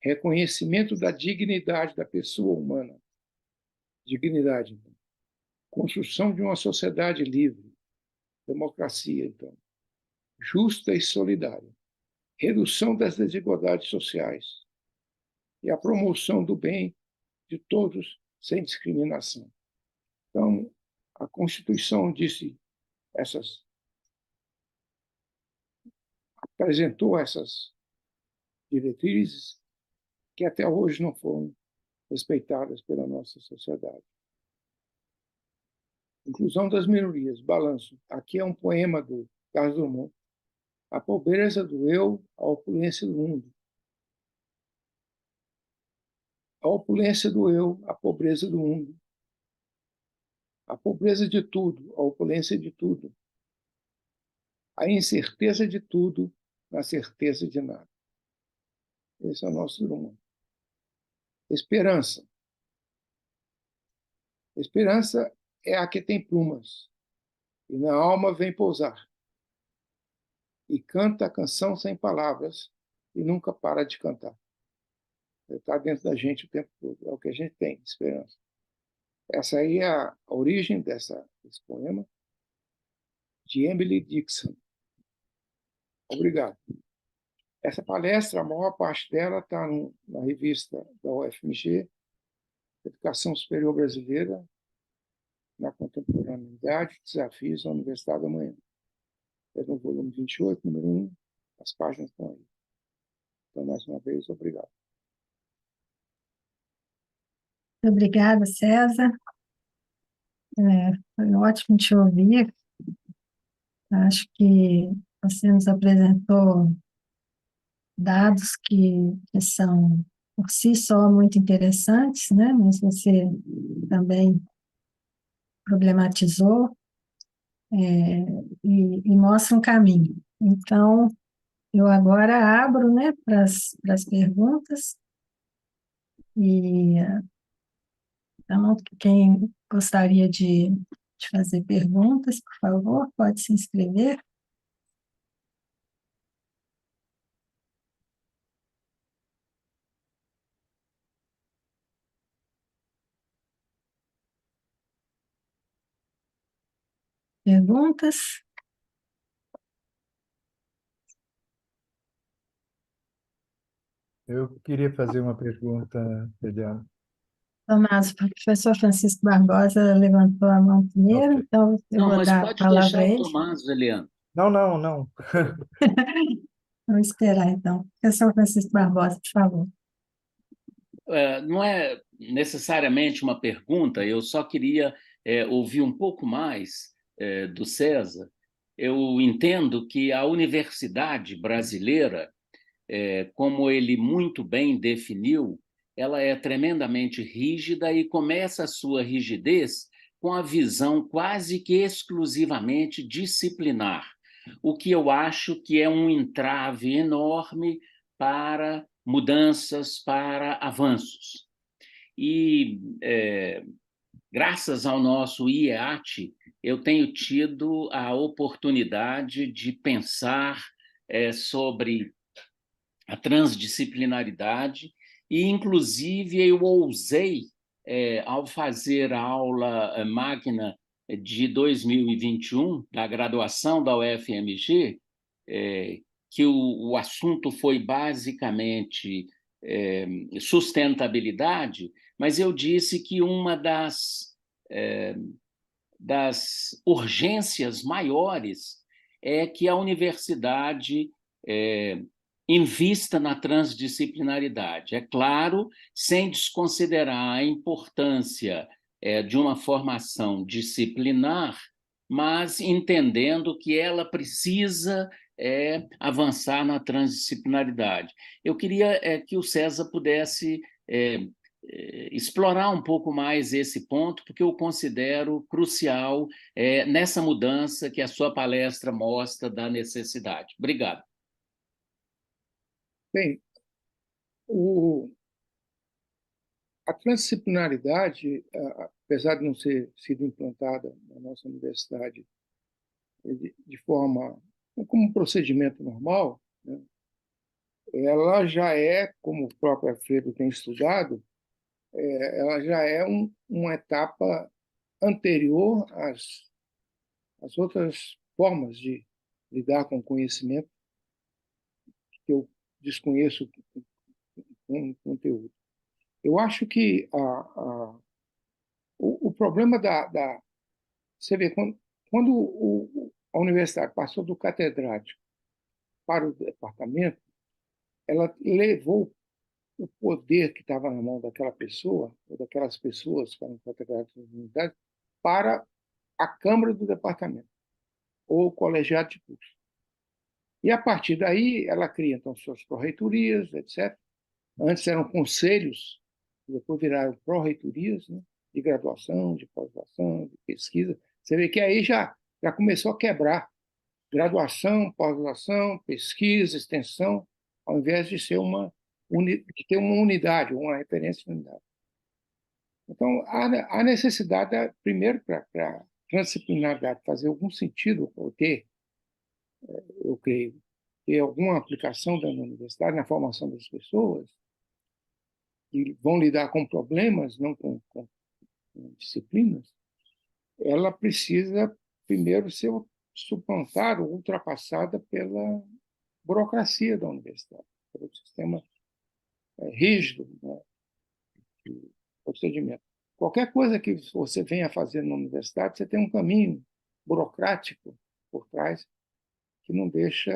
reconhecimento da dignidade da pessoa humana, dignidade, então. Construção de uma sociedade livre, democracia, então, justa e solidária, redução das desigualdades sociais e a promoção do bem de todos sem discriminação. Então, a Constituição apresentou essas diretrizes que até hoje não foram respeitadas pela nossa sociedade. Inclusão das minorias, balanço. Aqui é um poema do Carlos Drummond. A pobreza do eu, a opulência do mundo. A opulência do eu, a pobreza do mundo. A pobreza de tudo, a opulência de tudo. A incerteza de tudo, na certeza de nada. Esse é o nosso Drummond. Esperança. Esperança é a que tem plumas, e na alma vem pousar. E canta a canção sem palavras, e nunca para de cantar. Está dentro da gente o tempo todo. É o que a gente tem, esperança. Essa aí é a origem desse poema, de Emily Dickinson. Obrigado. Essa palestra, a maior parte dela está na revista da UFMG, Educação Superior Brasileira, na Contemporaneidade, Desafios da Universidade da Manhã. É no volume 28, número 1, as páginas estão aí. Então, mais uma vez, obrigado. Obrigada, César. Foi ótimo te ouvir. Acho que você nos apresentou dados que são, por si só, muito interessantes, né? Mas você também problematizou e mostra um caminho. Então, eu agora abro, né, para as perguntas. E, então, quem gostaria de fazer perguntas, por favor, pode se inscrever. perguntas? Eu queria fazer uma pergunta, Eliana. Tomás, o professor Francisco Barbosa levantou a mão primeiro, Ok. então eu Não, vou mas dar a pode palavra deixar a o ele. Tomás, Eliane. Não, não, não. Vamos esperar, então. Professor Francisco Barbosa, por favor. Não é necessariamente uma pergunta, eu só queria ouvir um pouco mais do César. Eu entendo que a universidade brasileira, como ele muito bem definiu, ela é tremendamente rígida e começa a sua rigidez com a visão quase que exclusivamente disciplinar, o que eu acho que é um entrave enorme para mudanças, para avanços. E, graças ao nosso IEAT, eu tenho tido a oportunidade de pensar sobre a transdisciplinaridade e, inclusive, eu ousei, ao fazer a aula magna de 2021, da graduação da UFMG, que o assunto foi basicamente sustentabilidade, mas eu disse que uma das urgências maiores é que a universidade invista na transdisciplinaridade. É claro, sem desconsiderar a importância de uma formação disciplinar, mas entendendo que ela precisa avançar na transdisciplinaridade. Eu queria que o César pudesse explorar um pouco mais esse ponto, porque eu considero crucial nessa mudança que a sua palestra mostra da necessidade. Obrigado. Bem, a transdisciplinaridade, apesar de não ter sido implantada na nossa universidade de forma como um procedimento normal, né, ela já é, como o próprio Alfredo tem estudado, ela já é uma etapa anterior às outras formas de lidar com o conhecimento que eu desconheço com o conteúdo. Eu acho que o problema você vê, quando a universidade passou do catedrático para o departamento, ela levou o poder que estava na mão daquela pessoa, ou daquelas pessoas que eram catedráticos da unidade, para a Câmara do Departamento, ou o colegiado de curso. E, a partir daí, ela cria, então, suas pró-reitorias, etc. Antes eram conselhos, depois viraram pró-reitorias, né, de graduação, de pós-graduação, de pesquisa. Você vê que aí já começou a quebrar graduação, pós-graduação, pesquisa, extensão, ao invés de ser de ter uma unidade, uma referência de unidade. Então, há necessidade, primeiro, para a transdisciplinaridade fazer algum sentido, ou ter, eu creio, ter alguma aplicação da universidade na formação das pessoas, que vão lidar com problemas, não com disciplinas, ela precisa, primeiro, ser suplantada ou ultrapassada pela burocracia da universidade, pelo sistema rígido, né, de procedimento. Qualquer coisa que você venha fazer na universidade, você tem um caminho burocrático por trás que não deixa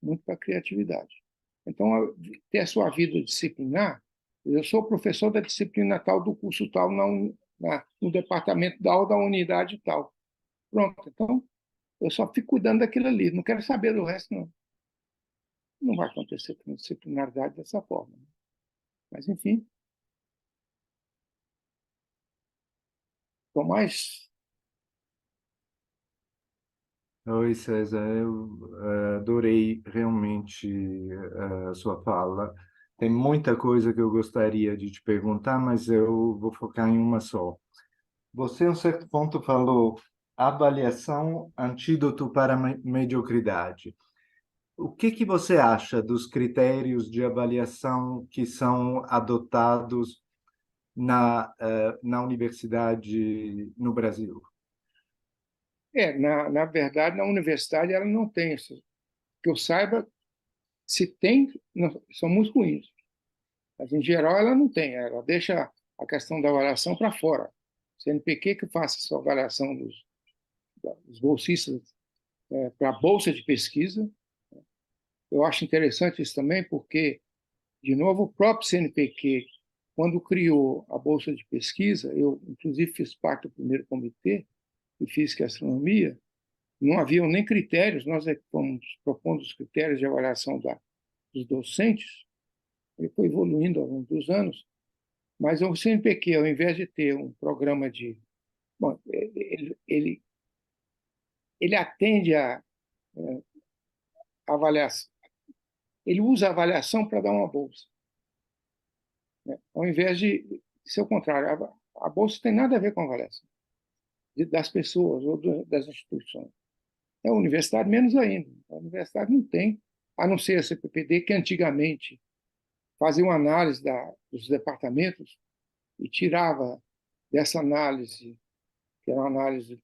muito para a criatividade. Então, ter a sua vida disciplinar, eu sou professor da disciplina tal, do curso tal, no departamento tal, da unidade tal. Pronto, então, eu só fico cuidando daquilo ali, não quero saber do resto, não. Não vai acontecer com disciplinaridade dessa forma. Mas, enfim, Tomás. Oi, César, eu adorei realmente a sua fala. Tem muita coisa que eu gostaria de te perguntar, mas eu vou focar em uma só. Você, em um certo ponto, falou avaliação, antídoto para a mediocridade. O que você acha dos critérios de avaliação que são adotados na universidade no Brasil? Na verdade, na universidade ela não tem isso. Que eu saiba, se tem, são muito ruins. Mas, em geral, ela não tem. Ela deixa a questão da avaliação para fora. CNPq que faça essa avaliação dos bolsistas para a bolsa de pesquisa. Eu acho interessante isso também, porque, de novo, o próprio CNPq, quando criou a bolsa de pesquisa, eu, inclusive, fiz parte do primeiro comitê de Física e Astronomia, não haviam nem critérios, nós fomos propondo os critérios de avaliação dos docentes, ele foi evoluindo ao longo dos anos, mas o CNPq, ao invés de ter um programa de... Bom, ele atende a avaliação, ele usa a avaliação para dar uma bolsa, né? Ao invés de ser o contrário, a bolsa tem nada a ver com a avaliação das pessoas ou das instituições. A universidade, menos ainda. A universidade não tem, a não ser a CPPD, que antigamente fazia uma análise dos departamentos e tirava dessa análise, que era uma análise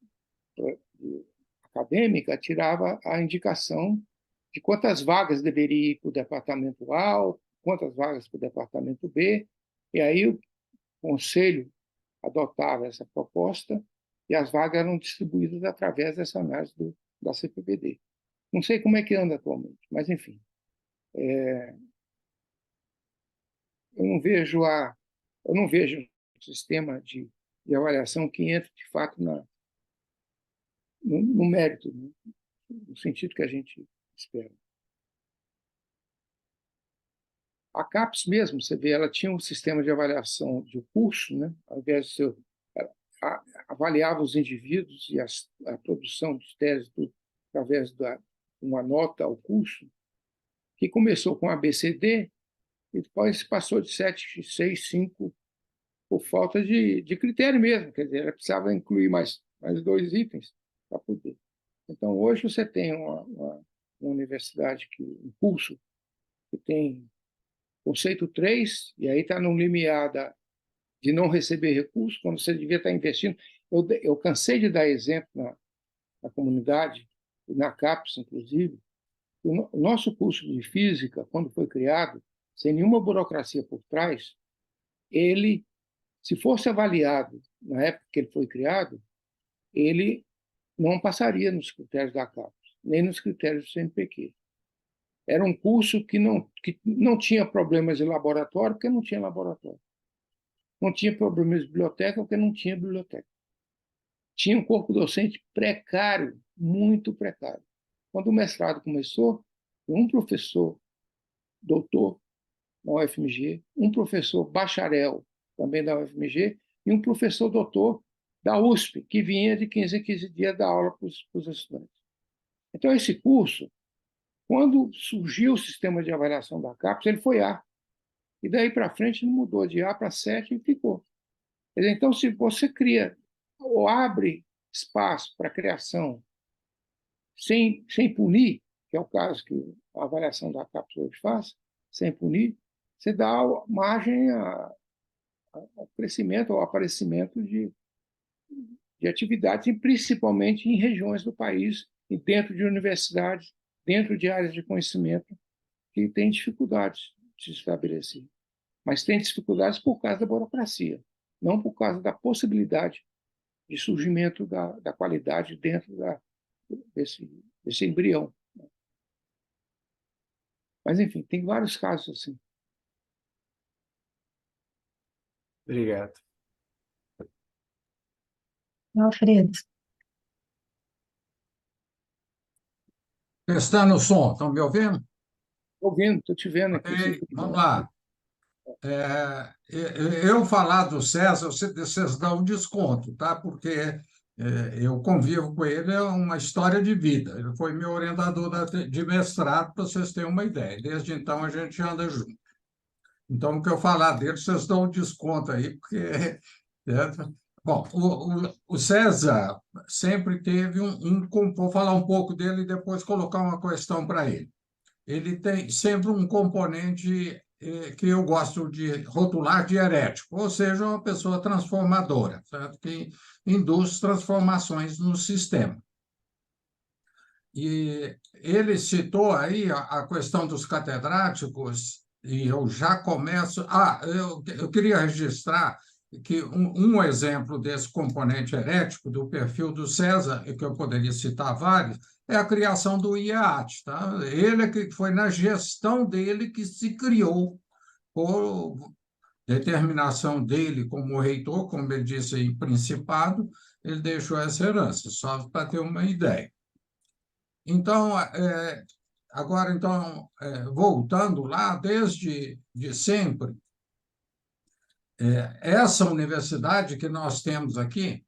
acadêmica, tirava a indicação de quantas vagas deveria ir para o departamento A, quantas vagas para o departamento B, e aí o conselho adotava essa proposta e as vagas eram distribuídas através dessa análise da CPPD. Não sei como é que anda atualmente, mas, enfim. Eu não vejo um sistema de avaliação que entre, de fato, no mérito, né? No sentido que a gente espera. A CAPES mesmo, você vê, ela tinha um sistema de avaliação de curso, né? Ao invés de ser, avaliava os indivíduos e a produção dos teses através de uma nota ao curso, que começou com ABCD e depois passou de 7, 6, 5, por falta de critério mesmo. Quer dizer, ela precisava incluir mais 2 itens para poder. Então, hoje você tem uma universidade, um curso, que tem conceito 3, e aí está no limiar de não receber recursos, quando você devia estar investindo. Eu cansei de dar exemplo na comunidade, e na CAPES, inclusive. O nosso curso de física, quando foi criado, sem nenhuma burocracia por trás, ele, se fosse avaliado na época que ele foi criado, ele não passaria nos critérios da CAPES, nem nos critérios do CNPq. Era um curso que não tinha problemas de laboratório, porque não tinha laboratório. Não tinha problemas de biblioteca, porque não tinha biblioteca. Tinha um corpo docente precário, muito precário. Quando o mestrado começou, um professor doutor na UFMG, um professor bacharel também da UFMG e um professor doutor da USP, que vinha de 15 em 15 dias dar aula para os estudantes. Então, esse curso, quando surgiu o sistema de avaliação da CAPES, ele foi A. E daí para frente ele mudou de A para 7 e ficou. Então, se você cria ou abre espaço para a criação sem punir, que é o caso que a avaliação da CAPES hoje faz, sem punir, você dá margem ao crescimento, ao aparecimento de atividades, e principalmente em regiões do país e dentro de universidades, dentro de áreas de conhecimento que têm dificuldades de se estabelecer. Mas têm dificuldades por causa da burocracia, não por causa da possibilidade de surgimento da qualidade dentro desse embrião. Mas, enfim, tem vários casos assim. Obrigado. Alfredo. Testando o som, estão me ouvindo? Estou ouvindo, estou te vendo aqui. Ok, vamos lá. Eu falar do César, vocês dão um desconto, tá? Porque eu convivo com ele, é uma história de vida. Ele foi meu orientador de mestrado, para vocês terem uma ideia. Desde então a gente anda junto. Então, o que eu falar dele, vocês dão um desconto aí, porque... Bom, o César sempre teve vou falar um pouco dele e depois colocar uma questão para ele. Ele tem sempre um componente que eu gosto de rotular de herético, ou seja, uma pessoa transformadora, certo? Que induz transformações no sistema. E ele citou aí a questão dos catedráticos, e eu já começo. Eu queria registrar que um exemplo desse componente herético do perfil do César, e que eu poderia citar vários, é a criação do IEAT. Tá? Ele que foi na gestão dele que se criou, por determinação dele como reitor, como ele disse em Principado, ele deixou essa herança, só para ter uma ideia. Então, agora, então, voltando lá, desde de sempre, essa universidade que nós temos aqui,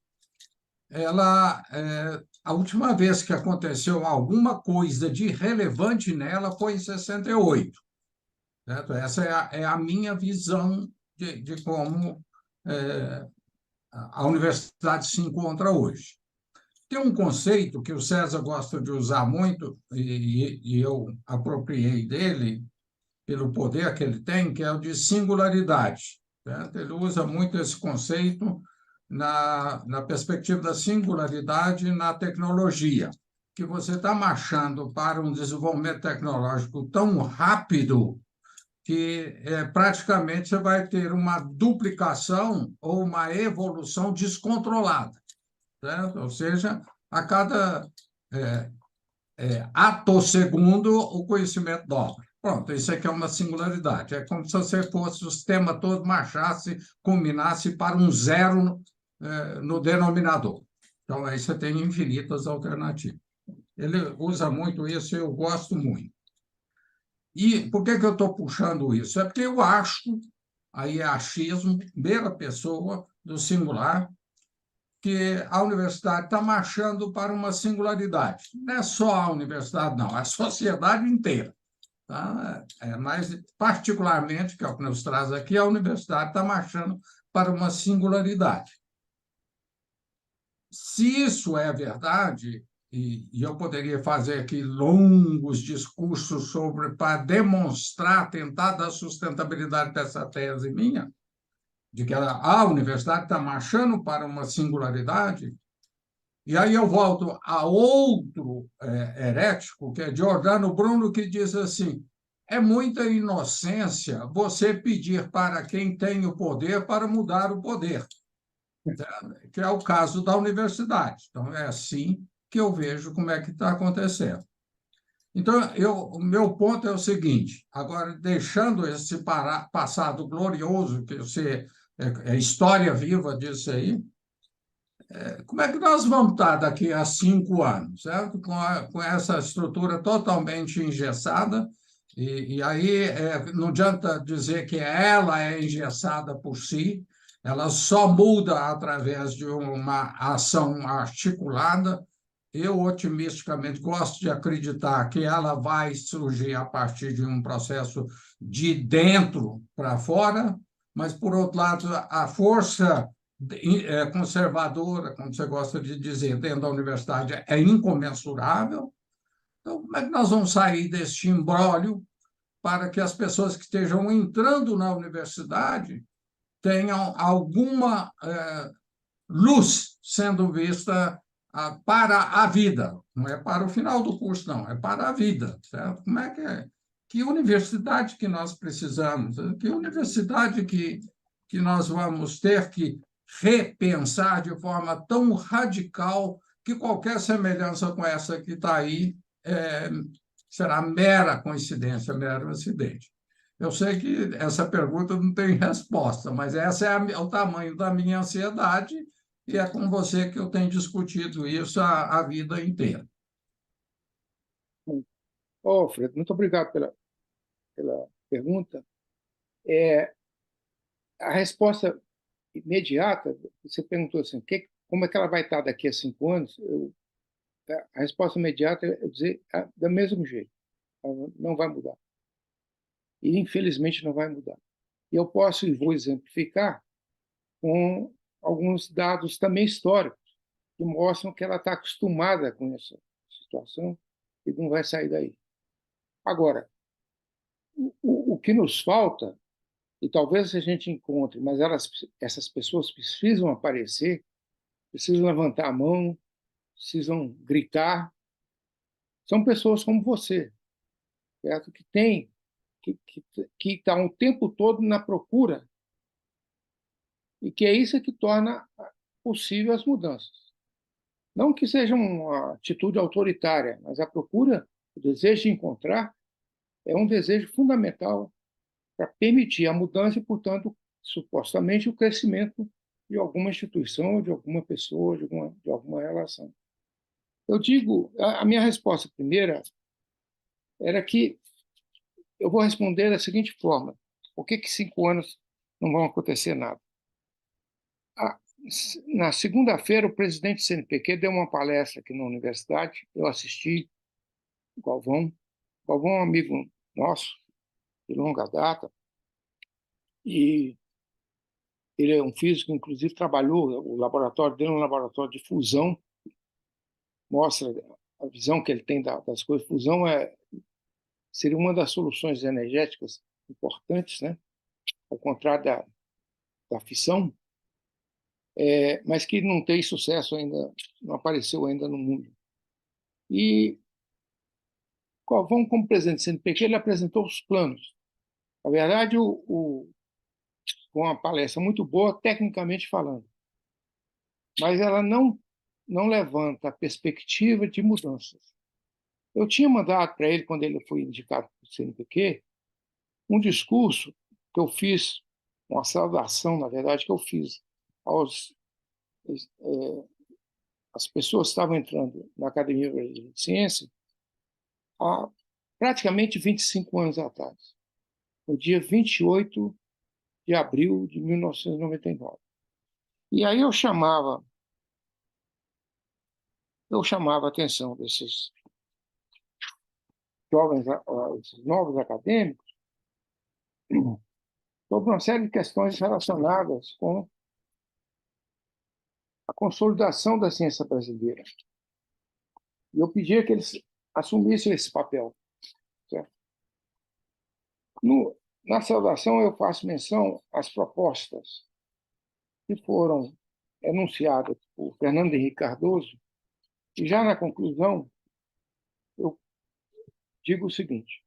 a última vez que aconteceu alguma coisa de relevante nela foi em 68. Certo? Essa é a minha visão de como a universidade se encontra hoje. Tem um conceito que o César gosta de usar muito, e eu apropriei dele pelo poder que ele tem, que é o de singularidade. Certo? Ele usa muito esse conceito na perspectiva da singularidade na tecnologia, que você está marchando para um desenvolvimento tecnológico tão rápido que praticamente você vai ter uma duplicação ou uma evolução descontrolada. Certo? Ou seja, a cada atossegundo o conhecimento dobra. Pronto, isso aqui é uma singularidade. É como se você fosse, o sistema todo marchasse, combinasse para um zero no denominador. Então, aí você tem infinitas alternativas. Ele usa muito isso e eu gosto muito. E por que eu estou puxando isso? É porque eu acho, aí é achismo, primeira pessoa do singular, que a universidade está marchando para uma singularidade. Não é só a universidade, não, é a sociedade inteira. Tá? Mas, particularmente, que é o que nos traz aqui, a universidade está marchando para uma singularidade. Se isso é verdade, e eu poderia fazer aqui longos discursos para demonstrar, tentar dar sustentabilidade dessa tese minha, de que a universidade está marchando para uma singularidade. E aí eu volto a outro herético, que é Giordano Bruno, que diz assim: é muita inocência você pedir para quem tem o poder para mudar o poder, que é o caso da universidade. Então, é assim que eu vejo como é que está acontecendo. Então, o meu ponto é o seguinte, agora, deixando esse passado glorioso, que você é história viva disso aí, como é que nós vamos estar daqui a 5 anos, certo? Com essa estrutura totalmente engessada, e aí não adianta dizer que ela é engessada por si, ela só muda através de uma ação articulada. Eu, otimisticamente, gosto de acreditar que ela vai surgir a partir de um processo de dentro para fora, mas, por outro lado, a força conservadora, como você gosta de dizer, dentro da universidade é incomensurável. Então, como é que nós vamos sair deste imbróglio para que as pessoas que estejam entrando na universidade tenham alguma luz sendo vista para a vida? Não é para o final do curso, não, é para a vida. Certo? Como é que é? Que universidade que nós precisamos? Que universidade que nós vamos ter que repensar de forma tão radical que qualquer semelhança com essa que está aí será mera coincidência, mero acidente. Eu sei que essa pergunta não tem resposta, mas esse é o tamanho da minha ansiedade e é com você que eu tenho discutido isso a vida inteira. Fred, muito obrigado pela pergunta. A resposta imediata, você perguntou assim, como é que ela vai estar daqui a 5 anos? A resposta imediata é dizer do mesmo jeito, ela não vai mudar. E, infelizmente, não vai mudar. E eu posso e vou exemplificar com alguns dados também históricos, que mostram que ela está acostumada com essa situação e não vai sair daí. Agora, o que nos falta, e talvez a gente encontre, mas essas pessoas precisam aparecer, precisam levantar a mão, precisam gritar, são pessoas como você, certo? Que estão o tempo todo na procura, e que é isso que torna possível as mudanças. Não que seja uma atitude autoritária, mas a procura, o desejo de encontrar, é um desejo fundamental para permitir a mudança e, portanto, supostamente, o crescimento de alguma instituição, de alguma pessoa, de alguma relação. Eu digo, a minha resposta primeira era que eu vou responder da seguinte forma: por que 5 anos não vão acontecer nada? Na segunda-feira, o presidente do CNPq deu uma palestra aqui na universidade, eu assisti, o Galvão. O Galvão é um amigo nosso, de longa data, e ele é um físico, inclusive trabalhou, o laboratório dele é um laboratório de fusão, mostra a visão que ele tem das coisas. Fusão seria uma das soluções energéticas importantes, né? Ao contrário da fissão, mas que não tem sucesso ainda, não apareceu ainda no mundo. E Galvão, como presidente do CNPq, ele apresentou os planos. Na verdade, foi uma palestra muito boa, tecnicamente falando, mas ela não levanta a perspectiva de mudanças. Eu tinha mandado para ele, quando ele foi indicado para o CNPq, um discurso que eu fiz, uma saudação, na verdade, que eu fiz às pessoas que estavam entrando na Academia Brasileira de Ciência há praticamente 25 anos atrás, no dia 28 de abril de 1999. E aí eu chamava a atenção desses jovens, esses novos acadêmicos, sobre uma série de questões relacionadas com a consolidação da ciência brasileira. E eu pedia que eles assumissem esse papel. Certo? Na saudação, eu faço menção às propostas que foram enunciadas por Fernando Henrique Cardoso, e já na conclusão, eu digo o seguinte: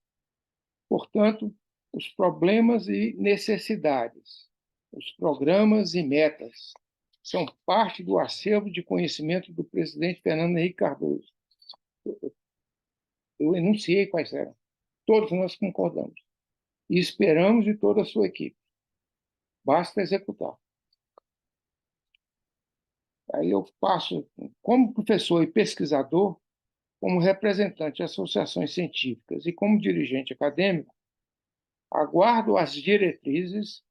portanto, os problemas e necessidades, os programas e metas são parte do acervo de conhecimento do presidente Fernando Henrique Cardoso. Eu enunciei quais eram. Todos nós concordamos. E esperamos de toda a sua equipe. Basta executar. Aí eu passo, como professor e pesquisador, como representante de associações científicas e como dirigente acadêmico, aguardo as diretrizes,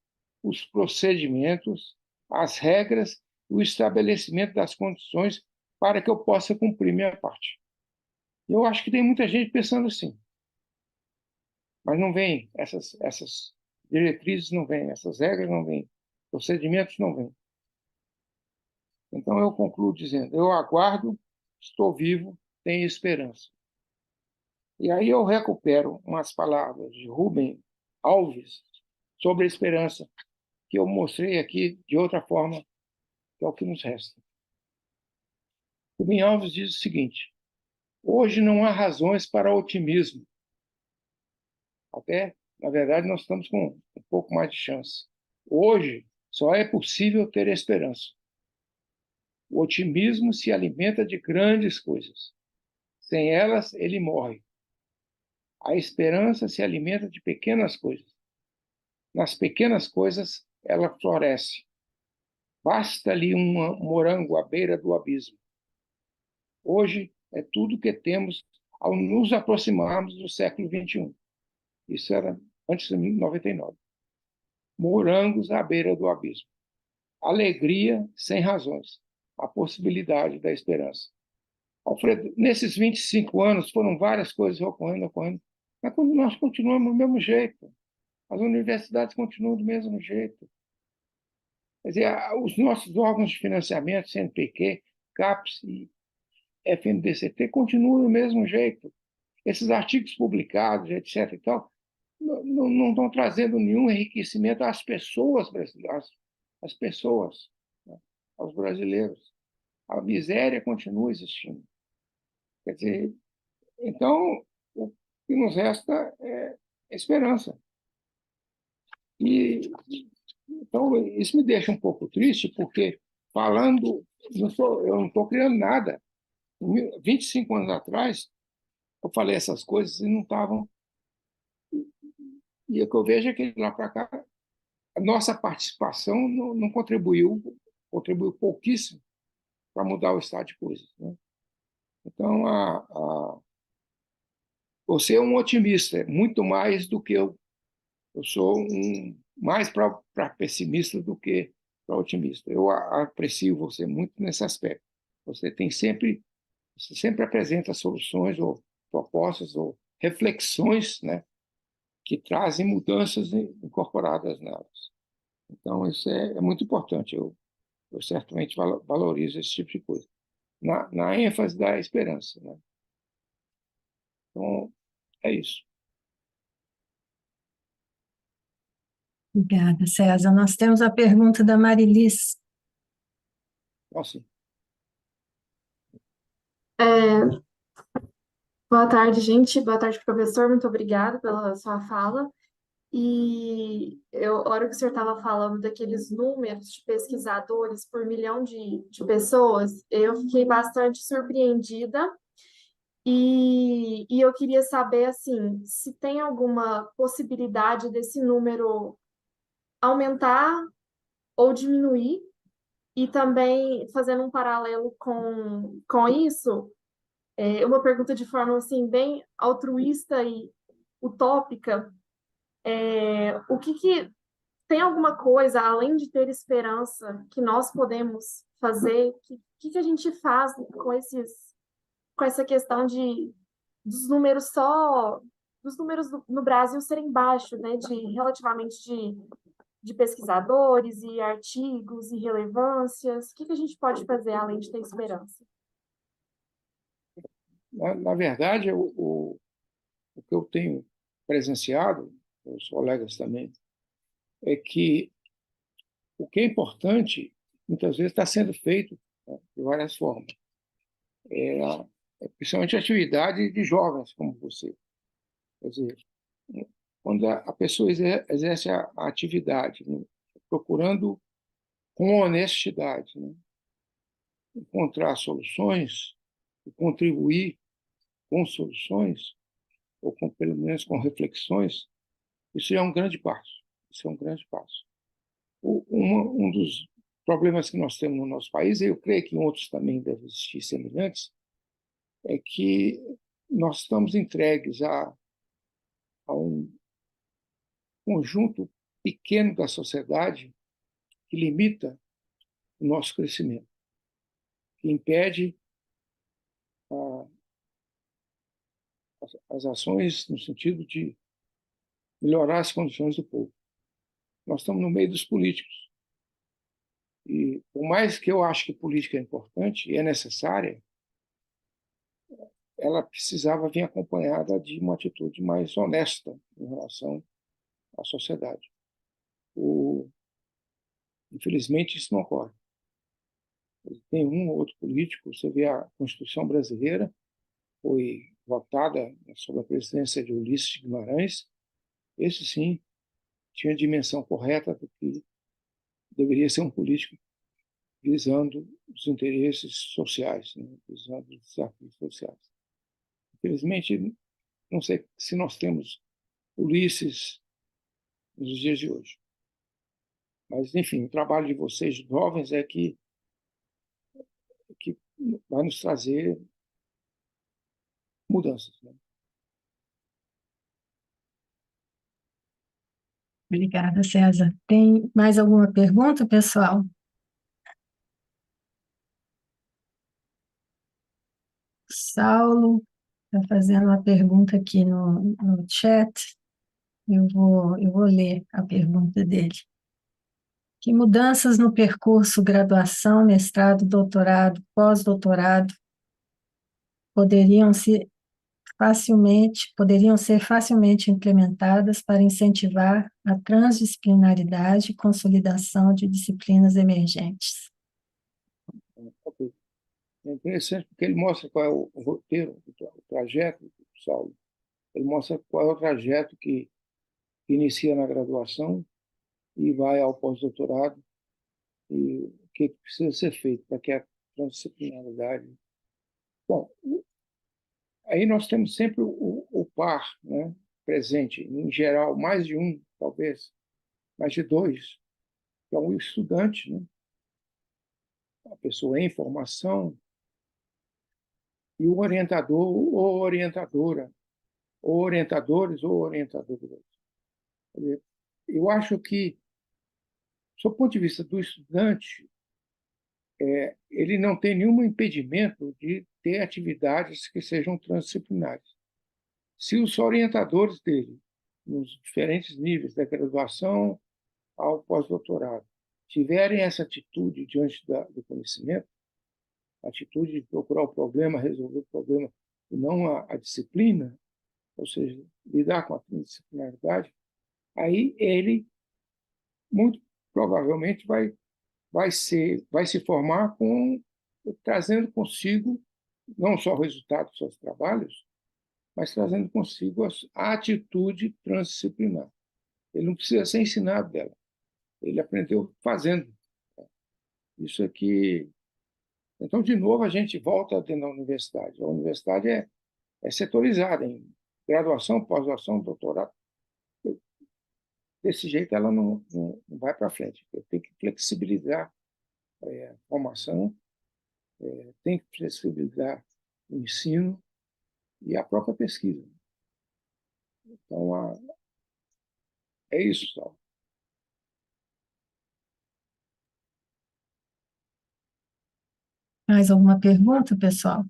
os procedimentos, as regras e o estabelecimento das condições para que eu possa cumprir minha parte. Eu acho que tem muita gente pensando assim, mas não vem, essas diretrizes não vêm, essas regras não vêm, procedimentos não vêm. Então eu concluo dizendo: eu aguardo, estou vivo, tenho esperança. E aí eu recupero umas palavras de Rubem Alves sobre a esperança, que eu mostrei aqui de outra forma, que é o que nos resta. Rubem Alves diz o seguinte: hoje não há razões para otimismo. Até, na verdade, nós estamos com um pouco mais de chance. Hoje só é possível ter esperança. O otimismo se alimenta de grandes coisas. Sem elas, ele morre. A esperança se alimenta de pequenas coisas. Nas pequenas coisas, ela floresce. Basta-lhe um morango à beira do abismo. Hoje é tudo que temos ao nos aproximarmos do século XXI. Isso era antes de 99. Morangos à beira do abismo. Alegria sem razões. A possibilidade da esperança. Alfredo, nesses 25 anos foram várias coisas ocorrendo, mas quando nós continuamos do mesmo jeito. As universidades continuam do mesmo jeito. Quer dizer, os nossos órgãos de financiamento, CNPq, CAPES e FNDCT, continuam do mesmo jeito. Esses artigos publicados, etc. e tal, não estão trazendo nenhum enriquecimento às pessoas brasileiras, às pessoas, né? Aos brasileiros. A miséria continua existindo. Quer dizer, Então, o que nos resta é esperança. E, então, isso me deixa um pouco triste, porque falando, eu não estou criando nada. 25 anos atrás, eu falei essas coisas e não estavam. E o que eu vejo é que lá para cá, a nossa participação não contribuiu pouquíssimo para mudar o estado de coisas, né? Então, você é um otimista, muito mais do que eu. Eu sou mais para pessimista do que para otimista. Eu aprecio você muito nesse aspecto. Você sempre apresenta soluções ou propostas ou reflexões, né, que trazem mudanças incorporadas nelas. Então, isso é muito importante. Eu certamente valorizo esse tipo de coisa. Na ênfase da esperança, né? Então, é isso. Obrigada, César. Nós temos a pergunta da Marilis. Então, assim, É, boa tarde, gente. Boa tarde, professor. Muito obrigada pela sua fala. E a hora que o senhor estava falando daqueles números de pesquisadores por milhão de pessoas, eu fiquei bastante surpreendida. E eu queria saber, assim, se tem alguma possibilidade desse número aumentar ou diminuir, e também fazendo um paralelo com isso. Uma pergunta de forma assim bem altruísta e utópica. O que tem alguma coisa além de ter esperança que nós podemos fazer? Que a gente faz com essa questão dos números no Brasil serem baixos, né? Relativamente de pesquisadores e artigos e relevâncias. O que a gente pode fazer além de ter esperança? na verdade, o que eu tenho presenciado, os colegas também, é que o que é importante, muitas vezes, está sendo feito, né, de várias formas. Principalmente atividade de jovens como você. Quer dizer, quando a pessoa exerce a atividade, né, procurando com honestidade, né, encontrar soluções e contribuir com soluções, ou pelo menos com reflexões, isso é um grande passo. Isso é um grande passo. Um dos problemas que nós temos no nosso país, e eu creio que em outros também devem existir semelhantes, é que nós estamos entregues a um conjunto pequeno da sociedade que limita o nosso crescimento, que impede as ações no sentido de melhorar as condições do povo. Nós estamos no meio dos políticos. E, por mais que eu acho que política é importante e é necessária, ela precisava vir acompanhada de uma atitude mais honesta em relação à sociedade. Infelizmente, isso não ocorre. Tem um ou outro político, você vê a Constituição brasileira, foi votada sob a presidência de Ulisses Guimarães, esse sim tinha a dimensão correta do que deveria ser um político visando os interesses sociais, né? Visando os desafios sociais. Infelizmente, não sei se nós temos Ulisses nos dias de hoje. Mas, enfim, o trabalho de vocês, jovens, é que vai nos trazer mudanças, né? Obrigada, César. Tem mais alguma pergunta, pessoal? Saulo está fazendo uma pergunta aqui no chat. Eu vou ler a pergunta dele. Que mudanças no percurso graduação, mestrado, doutorado, pós-doutorado poderiam ser facilmente implementadas para incentivar a transdisciplinaridade e consolidação de disciplinas emergentes? Ok. É interessante porque ele mostra qual é o roteiro, o trajeto do Saulo. Ele mostra qual é o trajeto que inicia na graduação e vai ao pós-doutorado e o que precisa ser feito para que a transdisciplinaridade... Bom, aí nós temos sempre o par, né, presente, em geral, mais de um, talvez, mais de dois, que é um estudante, né, a pessoa em formação, e o orientador ou orientadora, ou orientadores ou orientadoras. Eu acho que, do ponto de vista do estudante, ele não tem nenhum impedimento de ter atividades que sejam transdisciplinares. Se os orientadores dele, nos diferentes níveis da graduação ao pós-doutorado, tiverem essa atitude diante do conhecimento, a atitude de procurar o problema, resolver o problema, e não a disciplina, ou seja, lidar com a transdisciplinaridade, aí ele, muito provavelmente, vai se formar trazendo consigo não só o resultado dos seus trabalhos, mas trazendo consigo a atitude transdisciplinar. Ele não precisa ser ensinado dela. Ele aprendeu fazendo. Isso aqui... Então, de novo, a gente volta dentro da universidade. A universidade é setorizada em graduação, pós-graduação, doutorado. Desse jeito, ela não vai para frente. Tem que flexibilizar a formação, tem que flexibilizar o ensino e a própria pesquisa. Então, é isso, Saulo. Mais alguma pergunta, pessoal?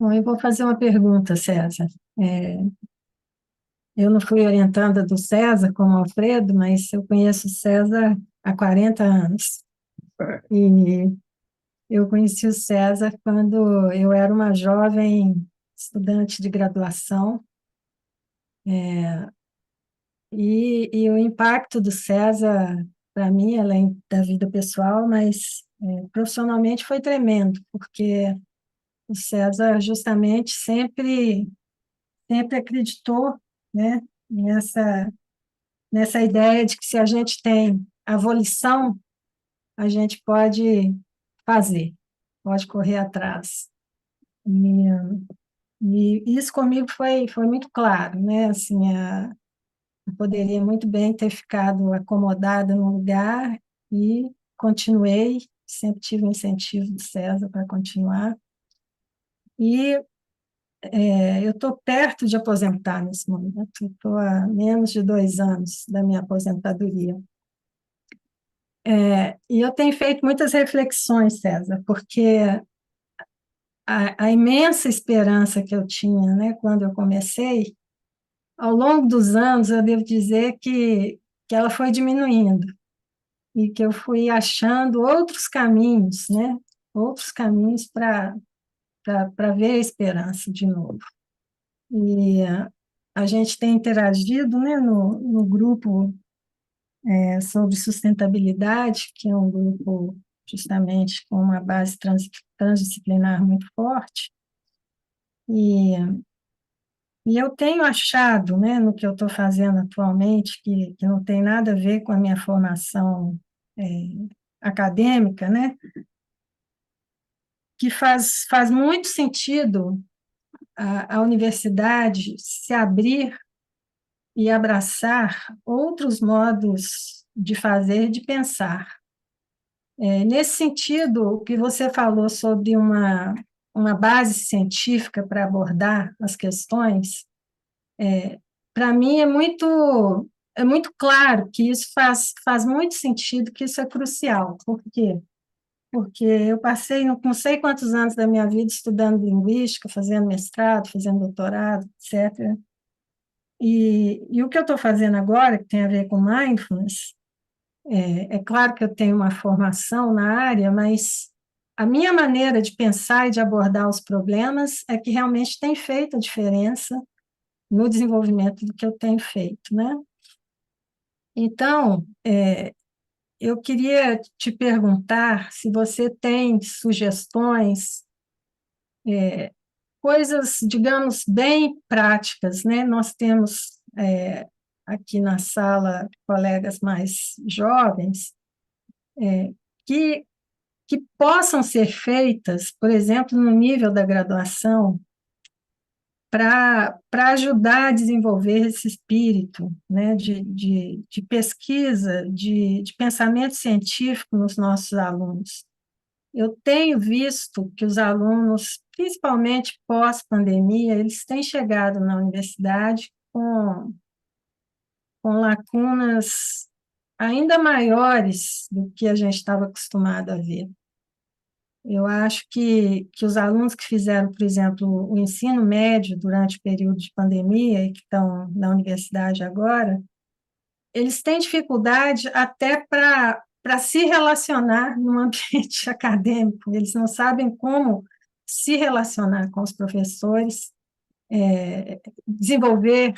Bom, eu vou fazer uma pergunta, César. Eu não fui orientanda do César, como Alfredo, mas eu conheço o César há 40 anos. E eu conheci o César quando eu era uma jovem estudante de graduação. E o impacto do César, para mim, além da vida pessoal, mas profissionalmente foi tremendo, porque o César justamente sempre acreditou, né, nessa ideia de que se a gente tem a volição, a gente pode fazer, pode correr atrás. E isso comigo foi muito claro, né? Assim, eu poderia muito bem ter ficado acomodada no lugar e continuei, sempre tive o incentivo do César para continuar. E eu estou perto de aposentar nesse momento, estou há menos de 2 anos da minha aposentadoria. E eu tenho feito muitas reflexões, César, porque a imensa esperança que eu tinha, né, quando eu comecei, ao longo dos anos, eu devo dizer que ela foi diminuindo e que eu fui achando outros caminhos, né, outros caminhos para ver a esperança de novo. E a gente tem interagido, né, no grupo sobre sustentabilidade, que é um grupo justamente com uma base transdisciplinar muito forte, e eu tenho achado, né, no que eu estou fazendo atualmente, que não tem nada a ver com a minha formação acadêmica, né, que faz muito sentido a universidade se abrir e abraçar outros modos de fazer, de pensar. Nesse sentido, o que você falou sobre uma base científica para abordar as questões, para mim é muito claro que isso faz muito sentido, que isso é crucial. Por quê? Porque eu passei não sei quantos anos da minha vida estudando linguística, fazendo mestrado, fazendo doutorado, etc. E o que eu estou fazendo agora, que tem a ver com mindfulness, é claro que eu tenho uma formação na área, mas a minha maneira de pensar e de abordar os problemas é que realmente tem feito a diferença no desenvolvimento do que eu tenho feito, né? Então, eu queria te perguntar se você tem sugestões, coisas, digamos, bem práticas, né? Nós temos aqui na sala colegas mais jovens que, que possam ser feitas, por exemplo, no nível da graduação, para ajudar a desenvolver esse espírito, né, de pesquisa, de pensamento científico nos nossos alunos. Eu tenho visto que os alunos, principalmente pós-pandemia, eles têm chegado na universidade com lacunas ainda maiores do que a gente estava acostumado a ver. Eu acho que os alunos que fizeram, por exemplo, o ensino médio durante o período de pandemia e que estão na universidade agora, eles têm dificuldade até para se relacionar no ambiente acadêmico, eles não sabem como se relacionar com os professores, desenvolver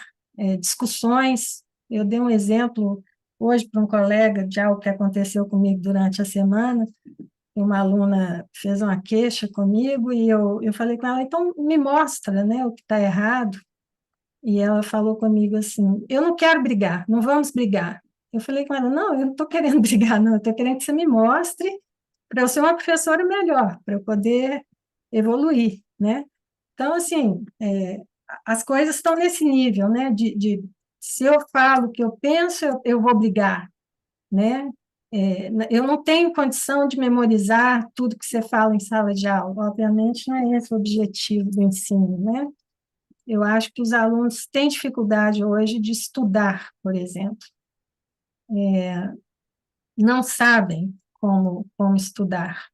discussões. Eu dei um exemplo hoje para um colega de algo que aconteceu comigo durante a semana. Uma aluna fez uma queixa comigo e eu falei com ela, então me mostra, né, o que está errado. E ela falou comigo assim, eu não quero brigar, não vamos brigar. Eu falei com ela, não, eu não estou querendo brigar, não, eu estou querendo que você me mostre para eu ser uma professora melhor, para eu poder evoluir, né? Então, assim, as coisas estão nesse nível, né? Se eu falo o que eu penso, eu vou brigar, né? Eu não tenho condição de memorizar tudo que você fala em sala de aula, obviamente não é esse o objetivo do ensino, né? Eu acho que os alunos têm dificuldade hoje de estudar, por exemplo, não sabem como estudar,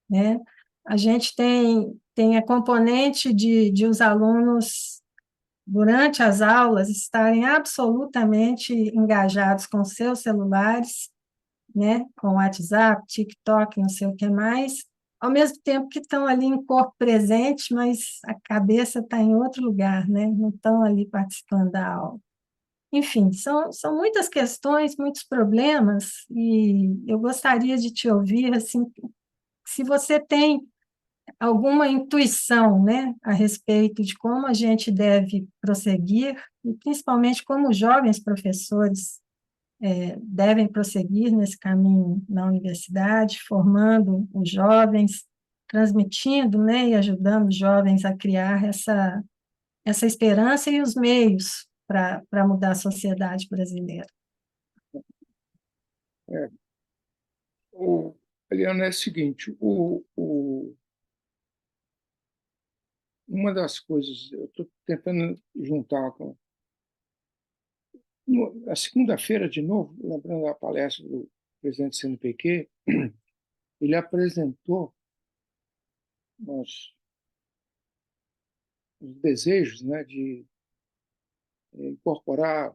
né? A gente tem a componente de os alunos, durante as aulas, estarem absolutamente engajados com seus celulares, né, com WhatsApp, TikTok, não sei o que mais, ao mesmo tempo que estão ali em corpo presente, mas a cabeça está em outro lugar, né, não estão ali participando da aula. Enfim, são muitas questões, muitos problemas, e eu gostaria de te ouvir, assim, se você tem alguma intuição, né, a respeito de como a gente deve prosseguir, e principalmente como os jovens professores devem prosseguir nesse caminho na universidade, formando os jovens, transmitindo, né, e ajudando os jovens a criar essa esperança e os meios para mudar a sociedade brasileira. É, Eliana, é o seguinte, uma das coisas, eu estou tentando juntar com... A segunda-feira, de novo, lembrando a palestra do presidente do CNPq, ele apresentou os desejos, né, de incorporar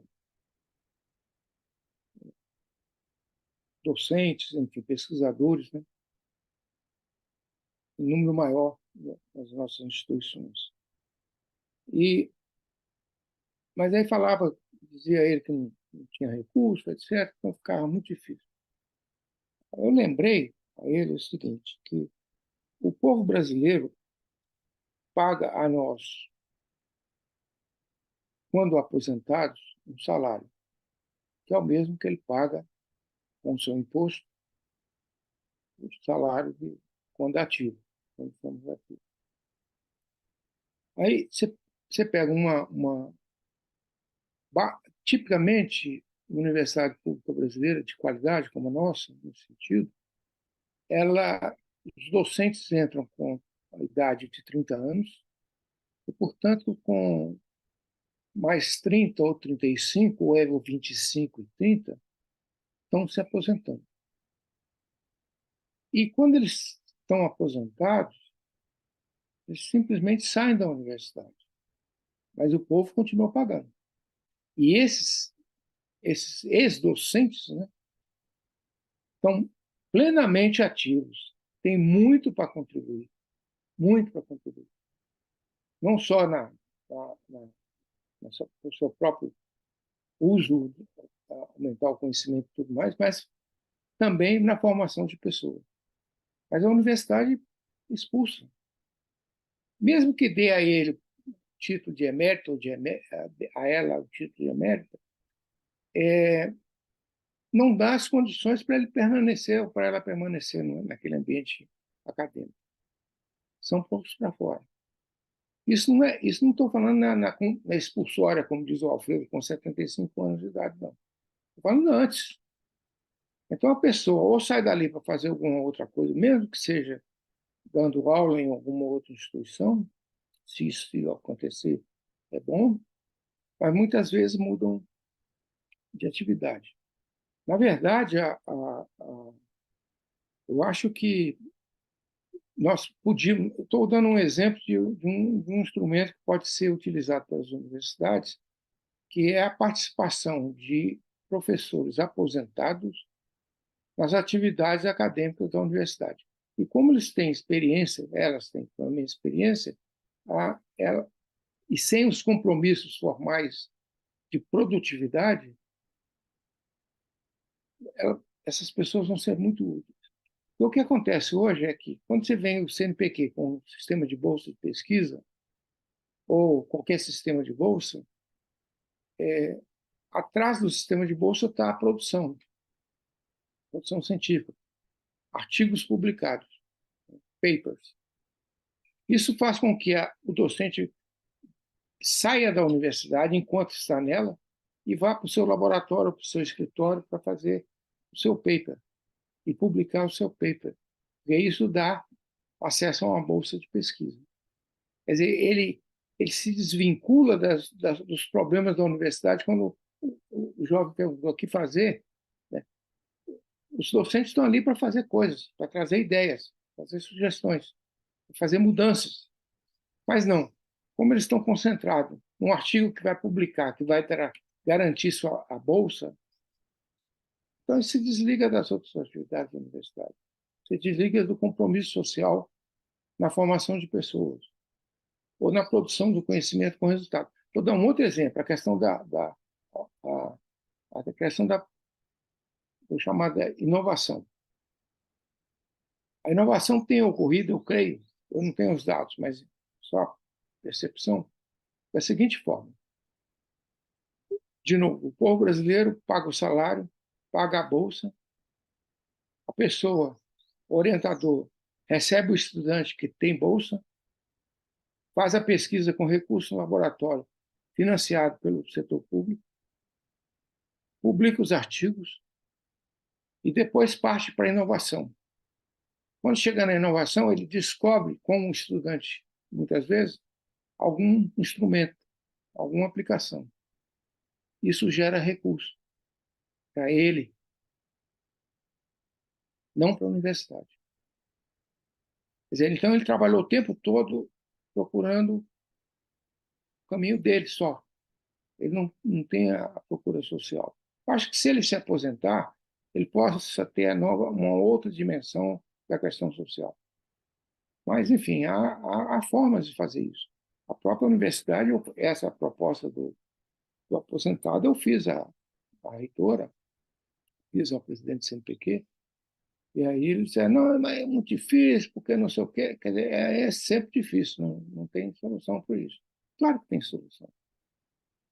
docentes, enfim, pesquisadores, né, em número maior nas nossas instituições. Mas aí dizia ele que não tinha recurso, etc., então ficava muito difícil. Eu lembrei a ele o seguinte, que o povo brasileiro paga a nós, quando aposentados, um salário, que é o mesmo que ele paga com o seu imposto, o salário quando ativo, quando somos ativos. Aí você pega tipicamente, uma universidade pública brasileira de qualidade como a nossa, nesse sentido, os docentes entram com a idade de 30 anos e, portanto, com mais 30 ou 35, ou 25 e 30, estão se aposentando. E quando eles estão aposentados, eles simplesmente saem da universidade, mas o povo continua pagando. E esses ex-docentes, né, estão plenamente ativos, têm muito para contribuir, muito para contribuir. Não só no seu próprio uso, aumentar o conhecimento e tudo mais, mas também na formação de pessoas. Mas a universidade expulsa. Mesmo que dê a ele título de emérito, ou a ela o título de emérito, não dá as condições para ele permanecer ou para ela permanecer naquele ambiente acadêmico. São poucos para fora. Isso não estou falando na expulsória, como diz o Alfredo, com 75 anos de idade, não. Estou falando antes. Então, a pessoa ou sai dali para fazer alguma outra coisa, mesmo que seja dando aula em alguma outra instituição, se isso acontecer, é bom, mas muitas vezes mudam de atividade. Na verdade, eu acho que nós podíamos. Estou dando um exemplo de um instrumento que pode ser utilizado pelas universidades, que é a participação de professores aposentados nas atividades acadêmicas da universidade. E como eles têm experiência, elas têm também experiência, e sem os compromissos formais de produtividade, essas pessoas vão ser muito úteis. E o que acontece hoje é que, quando você vem o CNPq com um sistema de bolsa de pesquisa, ou qualquer sistema de bolsa, atrás do sistema de bolsa está a produção científica, artigos publicados, papers. Isso faz com que o docente saia da universidade enquanto está nela e vá para o seu laboratório, para o seu escritório, para fazer o seu paper e publicar o seu paper. E isso dá acesso a uma bolsa de pesquisa. Quer dizer, ele se desvincula dos problemas da universidade quando o jovem quer aqui fazer. Né? Os docentes estão ali para fazer coisas, para trazer ideias, fazer sugestões, fazer mudanças. Mas não. Como eles estão concentrados num artigo que vai publicar, que vai garantir a bolsa, então ele se desliga das outras atividades da universidade. Se desliga do compromisso social na formação de pessoas ou na produção do conhecimento com resultado. Vou dar um outro exemplo, a questão vou chamar de inovação. A inovação tem ocorrido, eu creio, eu não tenho os dados, mas só percepção, da seguinte forma. De novo, o povo brasileiro paga o salário, paga a bolsa, a pessoa, o orientador, recebe o estudante que tem bolsa, faz a pesquisa com recurso no laboratório, financiado pelo setor público, publica os artigos e depois parte para a inovação. Quando chega na inovação, ele descobre, como estudante, muitas vezes, algum instrumento, alguma aplicação. Isso gera recurso para ele, não para a universidade. Quer dizer, então, ele trabalhou o tempo todo procurando o caminho dele só. Ele não tem a procura social. Eu acho que, se ele se aposentar, ele possa ter uma outra dimensão da questão social. Mas, enfim, há formas de fazer isso. A própria universidade, essa proposta do aposentado, eu fiz a reitora, fiz ao presidente do CNPq, e aí ele disse, não, mas é muito difícil, porque não sei o quê. Quer dizer, é sempre difícil, não tem solução para isso. Claro que tem solução.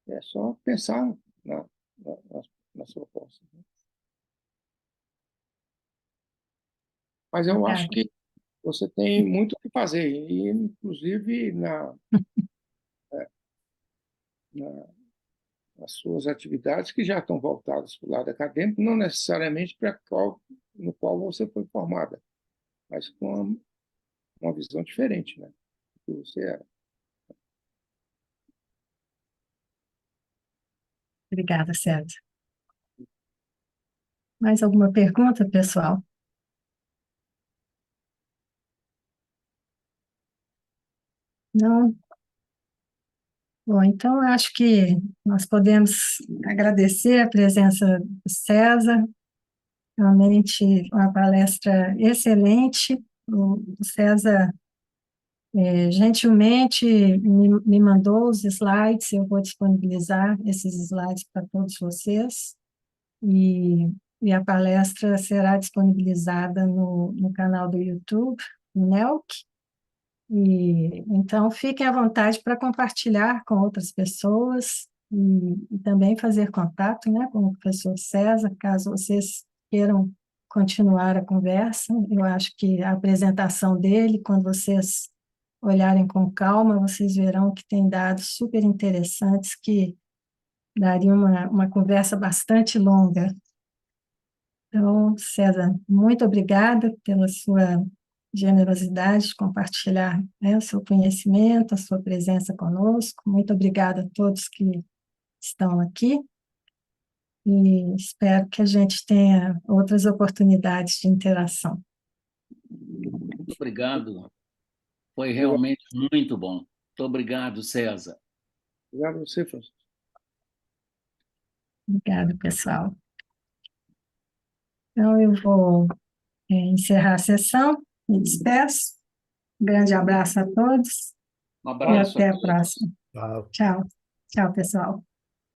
É só pensar nas propostas. Né? Mas eu acho que você tem muito o que fazer, e inclusive nas suas atividades que já estão voltadas para o lado acadêmico, não necessariamente no qual você foi formada, mas com uma visão diferente, né, do que você era. Obrigada, César. Mais alguma pergunta, pessoal? Não? Bom, então acho que nós podemos agradecer a presença do César, realmente uma palestra excelente. O César gentilmente me mandou os slides, eu vou disponibilizar esses slides para todos vocês. E e a palestra será disponibilizada no canal do YouTube, no NELC, e então fiquem à vontade para compartilhar com outras pessoas e também fazer contato, né, com o professor César, caso vocês queiram continuar a conversa. Eu acho que a apresentação dele, quando vocês olharem com calma, vocês verão que tem dados super interessantes que daria uma conversa bastante longa. Então, César, muito obrigada pela sua generosidade de compartilhar, né, o seu conhecimento, a sua presença conosco. Muito obrigada a todos que estão aqui e espero que a gente tenha outras oportunidades de interação. Muito obrigado. Foi realmente muito bom. Muito obrigado, César. Obrigado a você, Francisco. Obrigada, pessoal. Então, eu vou encerrar a sessão, me despeço. Um grande abraço a todos Um e abraço a até a todos. próxima. Tchau. Tchau, pessoal.